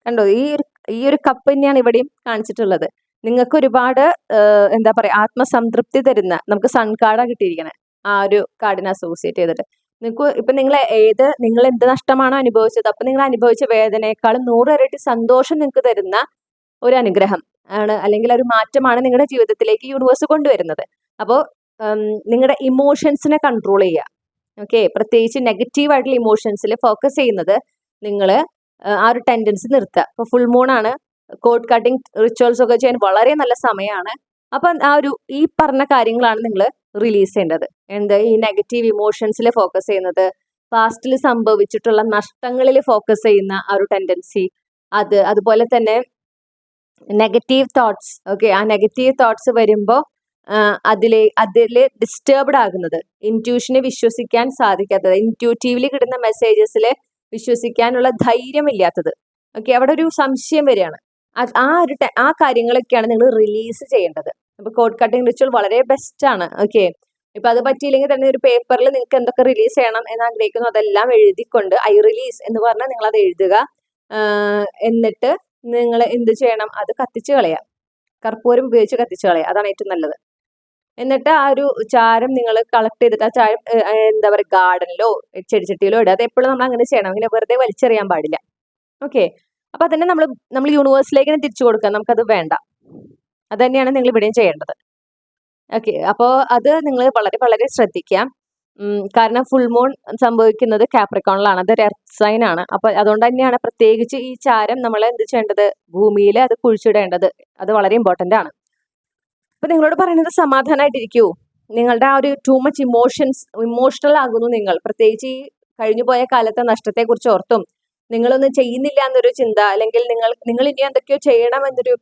കണ്ടോ, ഈ ഒരു കപ്പ് തന്നെയാണ് ഇവിടെയും കാണിച്ചിട്ടുള്ളത്. നിങ്ങൾക്ക് ഒരുപാട് എന്താ പറയാ, ആത്മസംതൃപ്തി തരുന്ന, നമുക്ക് സൺ കാർഡാണ് കിട്ടിയിരിക്കണേ, ആ ഒരു കാർഡിനെ അസോസിയേറ്റ് ചെയ്തിട്ട്. നിങ്ങൾക്ക് ഇപ്പം നിങ്ങൾ എന്ത് നഷ്ടമാണോ അനുഭവിച്ചത്, അപ്പം നിങ്ങൾ അനുഭവിച്ച വേദനയെക്കാളും 100 ഇരട്ടി സന്തോഷം നിങ്ങൾക്ക് തരുന്ന ഒരു അനുഗ്രഹം ആണ്, അല്ലെങ്കിൽ ഒരു മാറ്റമാണ് നിങ്ങളുടെ ജീവിതത്തിലേക്ക് യൂണിവേഴ്സ് കൊണ്ടുവരുന്നത്. അപ്പോൾ നിങ്ങളുടെ ഇമോഷൻസിനെ കൺട്രോൾ ചെയ്യുക. ഓക്കെ, പ്രത്യേകിച്ച് നെഗറ്റീവ് ആയിട്ടുള്ള ഇമോഷൻസിൽ ഫോക്കസ് ചെയ്യുന്നത് നിങ്ങൾ ആ ഒരു ടെൻഡൻസി നിർത്തുക. ഇപ്പോൾ ഫുൾ മൂൺ ആണ്, കോഡ് കട്ടിങ് റിച്വൽസ് ഒക്കെ ചെയ്യാൻ വളരെ നല്ല സമയമാണ്. അപ്പം ഈ പറഞ്ഞ കാര്യങ്ങളാണ് നിങ്ങൾ റിലീസ് ചെയ്യേണ്ടത്. ഈ നെഗറ്റീവ് ഇമോഷൻസിൽ ഫോക്കസ് ചെയ്യുന്നത്, പാസ്റ്റിൽ സംഭവിച്ചിട്ടുള്ള നഷ്ടങ്ങളിൽ ഫോക്കസ് ചെയ്യുന്ന ആ ഒരു ടെൻഡൻസി, അതുപോലെ തന്നെ നെഗറ്റീവ് തോട്ട്സ്. ഓക്കെ, ആ നെഗറ്റീവ് തോട്ട്സ് വരുമ്പോൾ അതിൽ ഡിസ്റ്റർബ്ഡ് ആകുന്നത്, ഇൻറ്റ്യൂഷനെ വിശ്വസിക്കാൻ സാധിക്കാത്തത്, ഇൻറ്റ്യൂട്ടീവ്ലി കിട്ടുന്ന മെസ്സേജസിൽ വിശ്വസിക്കാനുള്ള ധൈര്യമില്ലാത്തത്. ഓക്കെ, അവിടെ ഒരു സംശയം വരികയാണ്. ആ കാര്യങ്ങളൊക്കെയാണ് നിങ്ങൾ റിലീസ് ചെയ്യേണ്ടത്. അപ്പൊ കോഡ് കട്ടിങ് റിച്വൽ വളരെ ബെസ്റ്റ് ആണ്. ഓക്കെ, ഇപ്പൊ അത് പറ്റിയില്ലെങ്കിൽ തന്നെ ഒരു പേപ്പറിൽ നിങ്ങൾക്ക് എന്തൊക്കെ റിലീസ് ചെയ്യണം എന്ന് ആഗ്രഹിക്കുന്നു അതെല്ലാം എഴുതിക്കൊണ്ട് ഐ റിലീസ് എന്ന് പറഞ്ഞാൽ നിങ്ങൾ അത് എഴുതുക. എന്നിട്ട് നിങ്ങൾ എന്ത് ചെയ്യണം, അത് കത്തിച്ച് കളയാം. കർപ്പൂരം ഉപയോഗിച്ച് കത്തിച്ച് കളയാം, അതാണ് ഏറ്റവും നല്ലത്. എന്നിട്ട് ആ ഒരു ചാരം നിങ്ങൾ കളക്ട് ചെയ്തിട്ട് ആ ചാരം എന്താ പറയുക, ഗാർഡനിലോ ചെടിച്ചട്ടിയിലോ ഇടുക. അത് എപ്പോഴും നമ്മൾ അങ്ങനെ ചെയ്യണം, അങ്ങനെ വെറുതെ വലിച്ചെറിയാൻ പാടില്ല. ഓക്കെ, അപ്പൊ അതന്നെ നമ്മൾ യൂണിവേഴ്സിലേക്ക് തന്നെ തിരിച്ചു കൊടുക്കുക, നമുക്കത് വേണ്ട. അത് തന്നെയാണ് നിങ്ങൾ ഇവിടെയും ചെയ്യേണ്ടത്. ഓക്കെ, അപ്പോൾ അത് നിങ്ങൾ വളരെ വളരെ ശ്രദ്ധിക്കാം. കാരണം ഫുൾ മൂൺ സംഭവിക്കുന്നത് കാപ്രിക്കോണിലാണ്, അതൊരു എർത്ത് സൈൻ ആണ്. അപ്പൊ അതുകൊണ്ട് തന്നെയാണ് പ്രത്യേകിച്ച് ഈ ചാരം നമ്മൾ എന്ത് ചെയ്യേണ്ടത്, ഭൂമിയിൽ അത് കുഴിച്ചിടേണ്ടത്. അത് വളരെ ഇമ്പോർട്ടന്റ് ആണ്. അപ്പൊ നിങ്ങളോട് പറയുന്നത് സമാധാനമായിട്ടിരിക്കൂ. നിങ്ങളുടെ ആ ഒരു ടൂ മച്ച് ഇമോഷണൽ ആകുന്നു നിങ്ങൾ, പ്രത്യേകിച്ച് ഈ കഴിഞ്ഞു പോയ കാലത്തെ നഷ്ടത്തെക്കുറിച്ച് ഓർത്തും നിങ്ങളൊന്നും ചെയ്യുന്നില്ല എന്നൊരു ചിന്ത, അല്ലെങ്കിൽ നിങ്ങൾ ഇനി എന്തൊക്കെയോ ചെയ്യണം എന്നൊരു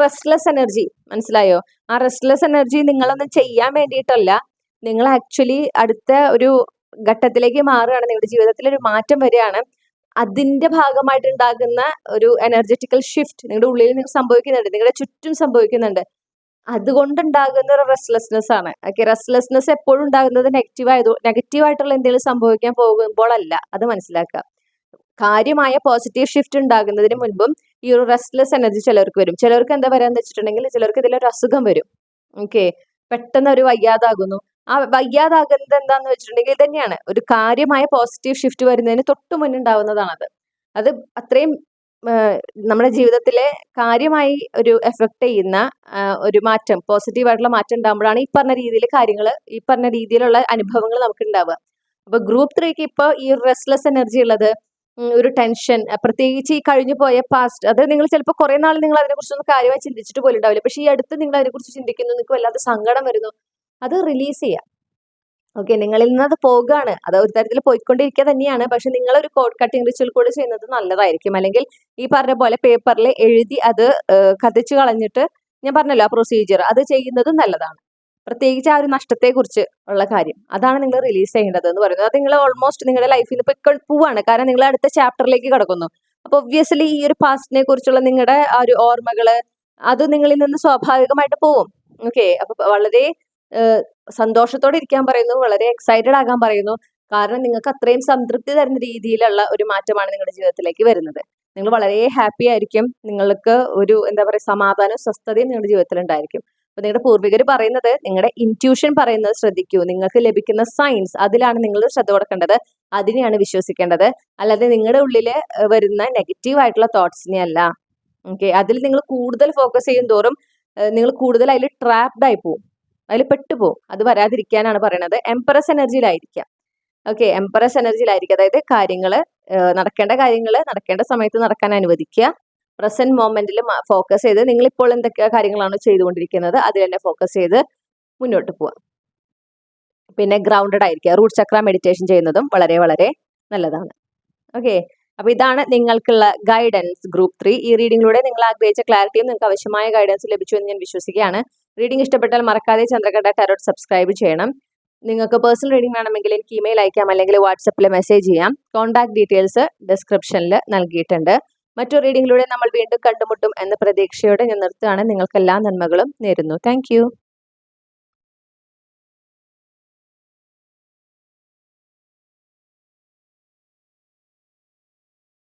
റെസ്റ്റ്ലെസ് എനർജി, മനസ്സിലായോ? ആ റെസ്റ്റ്ലെസ് എനർജി നിങ്ങളൊന്നും ചെയ്യാൻ വേണ്ടിയിട്ടല്ല, നിങ്ങൾ ആക്ച്വലി അടുത്ത ഒരു ഘട്ടത്തിലേക്ക് മാറുകയാണ്, നിങ്ങളുടെ ജീവിതത്തിൽ ഒരു മാറ്റം വരികയാണ്. അതിന്റെ ഭാഗമായിട്ട് ഉണ്ടാകുന്ന ഒരു എനർജറ്റിക്കൽ ഷിഫ്റ്റ് നിങ്ങളുടെ ഉള്ളിൽ നിങ്ങൾ സംഭവിക്കുന്നുണ്ട്, നിങ്ങളുടെ ചുറ്റും അതുകൊണ്ടുണ്ടാകുന്ന ഒരു റെസ്റ്റ്ലെസ്നെസ് ആണ്. ഓക്കെ, റെസ്റ്റ്ലെസ്നെസ് എപ്പോഴും ഉണ്ടാകുന്നത് നെഗറ്റീവായിട്ടുള്ള എന്തെങ്കിലും സംഭവിക്കാൻ പോകുമ്പോഴല്ല, അത് മനസ്സിലാക്കുക. കാര്യമായ പോസിറ്റീവ് ഷിഫ്റ്റ് ഉണ്ടാകുന്നതിന് മുൻപും ഈ ഒരു റെസ്റ്റ്ലെസ് എനർജി ചിലർക്ക് വരും. ചിലർക്ക് എന്താ വരാന്ന് വെച്ചിട്ടുണ്ടെങ്കിൽ, ചിലർക്ക് ഇതിലൊരു അസുഖം വരും. ഓക്കെ, പെട്ടെന്ന് ഒരു വയ്യാതാകുന്നു. ആ വയ്യാതാകുന്നത് എന്താന്ന് വെച്ചിട്ടുണ്ടെങ്കിൽ ഇത് തന്നെയാണ്, ഒരു കാര്യമായ പോസിറ്റീവ് ഷിഫ്റ്റ് വരുന്നതിന് തൊട്ട് മുന്നുണ്ടാവുന്നതാണത്. അത് അത്രയും നമ്മുടെ ജീവിതത്തിലെ കാര്യമായി ഒരു എഫക്ട് ചെയ്യുന്ന ഒരു മാറ്റം, പോസിറ്റീവായിട്ടുള്ള മാറ്റം ഉണ്ടാകുമ്പോഴാണ് ഈ പറഞ്ഞ രീതിയിലുള്ള അനുഭവങ്ങൾ നമുക്ക് ഉണ്ടാവുക. അപ്പൊ ഗ്രൂപ്പ് 3ക്ക് ഇപ്പോൾ ഈ റെസ്റ്റ്ലെസ് എനർജി ഉള്ളത്, ഒരു ടെൻഷൻ, പ്രത്യേകിച്ച് ഈ കഴിഞ്ഞു പോയ പാസ്റ്റ്, അത് നിങ്ങൾ ചിലപ്പോൾ കുറെ നാൾ നിങ്ങൾ അതിനെക്കുറിച്ചൊന്നും കാര്യമായി ചിന്തിച്ചിട്ട് പോലും ഉണ്ടാവില്ല. പക്ഷെ ഈ അടുത്ത് നിങ്ങൾ അതിനെക്കുറിച്ച് ചിന്തിക്കുന്നു, നിങ്ങൾക്ക് വല്ലാതെ സങ്കടം വരുന്നു, അത് റിലീസ് ചെയ്യാം. ഓക്കെ, നിങ്ങളിൽ നിന്ന് അത് പോകുകയാണ്, അത് ഒരു തരത്തിൽ പോയിക്കൊണ്ടിരിക്കുക തന്നെയാണ്. പക്ഷെ നിങ്ങളൊരു കോഡ് കട്ടിങ് റിച്വൽ കൂടെ ചെയ്യുന്നത് നല്ലതായിരിക്കും. അല്ലെങ്കിൽ ഈ പറഞ്ഞ പോലെ പേപ്പറിൽ എഴുതി അത് കത്തിച്ച് കളഞ്ഞിട്ട്, ഞാൻ പറഞ്ഞല്ലോ ആ പ്രൊസീജിയർ, അത് ചെയ്യുന്നത് നല്ലതാണ്. പ്രത്യേകിച്ച് ആ ഒരു നഷ്ടത്തെക്കുറിച്ച് ഉള്ള കാര്യം, അതാണ് നിങ്ങൾ റിലീസ് ചെയ്യേണ്ടത് എന്ന് പറയുന്നത്. അത് നിങ്ങൾ ഓൾമോസ്റ്റ് നിങ്ങളുടെ ലൈഫിൽ നിന്ന് പോവാണ്, കാരണം നിങ്ങൾ അടുത്ത ചാപ്റ്ററിലേക്ക് കടക്കുന്നു. അപ്പൊ ഒബ്വിയസ്ലി ഈ ഒരു പാസ്റ്റിനെ കുറിച്ചുള്ള നിങ്ങളുടെ ആ ഒരു ഓർമ്മകള്, അത് നിങ്ങളിൽ നിന്ന് സ്വാഭാവികമായിട്ട് പോവും. ഓക്കെ, അപ്പൊ വളരെ സന്തോഷത്തോടെ ഇരിക്കാൻ പറയുന്നു, വളരെ എക്സൈറ്റഡ് ആകാൻ പറയുന്നു. കാരണം നിങ്ങൾക്ക് അത്രയും സംതൃപ്തി തരുന്ന രീതിയിലുള്ള ഒരു മാറ്റമാണ് നിങ്ങളുടെ ജീവിതത്തിലേക്ക് വരുന്നത്. നിങ്ങൾ വളരെ ഹാപ്പി ആയിരിക്കും, നിങ്ങൾക്ക് ഒരു എന്താ പറയുക, സമാധാനവും സ്വസ്ഥതയും നിങ്ങളുടെ ജീവിതത്തിൽ ഉണ്ടായിരിക്കും. അപ്പൊ നിങ്ങളുടെ പൂർവികർ പറയുന്നത്, നിങ്ങളുടെ ഇൻറ്റ്യൂഷൻ പറയുന്നത് ശ്രദ്ധിക്കൂ, നിങ്ങൾക്ക് ലഭിക്കുന്ന സയൻസ്, അതിലാണ് നിങ്ങൾ ശ്രദ്ധ കൊടുക്കേണ്ടത്, അതിനെയാണ് വിശ്വസിക്കേണ്ടത്. അല്ലാതെ നിങ്ങളുടെ ഉള്ളിൽ വരുന്ന നെഗറ്റീവ് ആയിട്ടുള്ള തോട്ട്സിനെ അല്ല. ഓക്കെ, അതിൽ നിങ്ങൾ കൂടുതൽ ഫോക്കസ് ചെയ്യും തോറും നിങ്ങൾ കൂടുതൽ അതിൽ ട്രാപ്ഡ് ആയി പോവും, അതിൽ പെട്ടുപോകും. അത് വരാതിരിക്കാനാണ് പറയണത്. എംപറസ് എനർജിയിലായിരിക്കാം. ഓക്കെ, എംപറസ് എനർജിയിലായിരിക്കും, അതായത് നടക്കേണ്ട കാര്യങ്ങൾ നടക്കേണ്ട സമയത്ത് നടക്കാൻ അനുവദിക്കുക. പ്രസന്റ് മൊമെന്റിൽ ഫോക്കസ് ചെയ്ത് നിങ്ങളിപ്പോൾ എന്തൊക്കെ കാര്യങ്ങളാണ് ചെയ്തുകൊണ്ടിരിക്കുന്നത് അതിൽ തന്നെ ഫോക്കസ് ചെയ്ത് മുന്നോട്ട് പോവുക. പിന്നെ ഗ്രൗണ്ടഡ് ആയിരിക്കുക. റൂട്ട് ചക്ര മെഡിറ്റേഷൻ ചെയ്യുന്നതും വളരെ വളരെ നല്ലതാണ്. ഓക്കെ, അപ്പൊ ഇതാണ് നിങ്ങൾക്കുള്ള ഗൈഡൻസ് ഗ്രൂപ്പ് 3. ഈ റീഡിങ്ങിലൂടെ നിങ്ങൾ ആഗ്രഹിച്ച ക്ലാരിറ്റിയും നിങ്ങൾക്ക് ആവശ്യമായ ഗൈഡൻസ് ലഭിച്ചു എന്ന് ഞാൻ വിശ്വസിക്കുകയാണ്. റീഡിംഗ് ഇഷ്ടപ്പെട്ടാൽ മറക്കാതെ ചന്ദ്രകണ്ഠ ടാരോട്ട് സബ്സ്ക്രൈബ് ചെയ്യണം. നിങ്ങൾക്ക് പേഴ്സണൽ റീഡിംഗ് വേണമെങ്കിൽ എനിക്ക് ഇമെയിൽ അയക്കാം, അല്ലെങ്കിൽ വാട്സപ്പിൽ മെസ്സേജ് ചെയ്യാം. കോൺടാക്ട് ഡീറ്റെയിൽസ് ഡിസ്ക്രിപ്ഷനിൽ നൽകിയിട്ടുണ്ട്. മറ്റൊരു റീഡിങ്ങിലൂടെ നമ്മൾ വീണ്ടും കണ്ടുമുട്ടും എന്ന പ്രതീക്ഷയോടെ ഞാൻ നിർത്തുകയാണ്. നിങ്ങൾക്ക് എല്ലാ നന്മകളും നേരുന്നു. താങ്ക്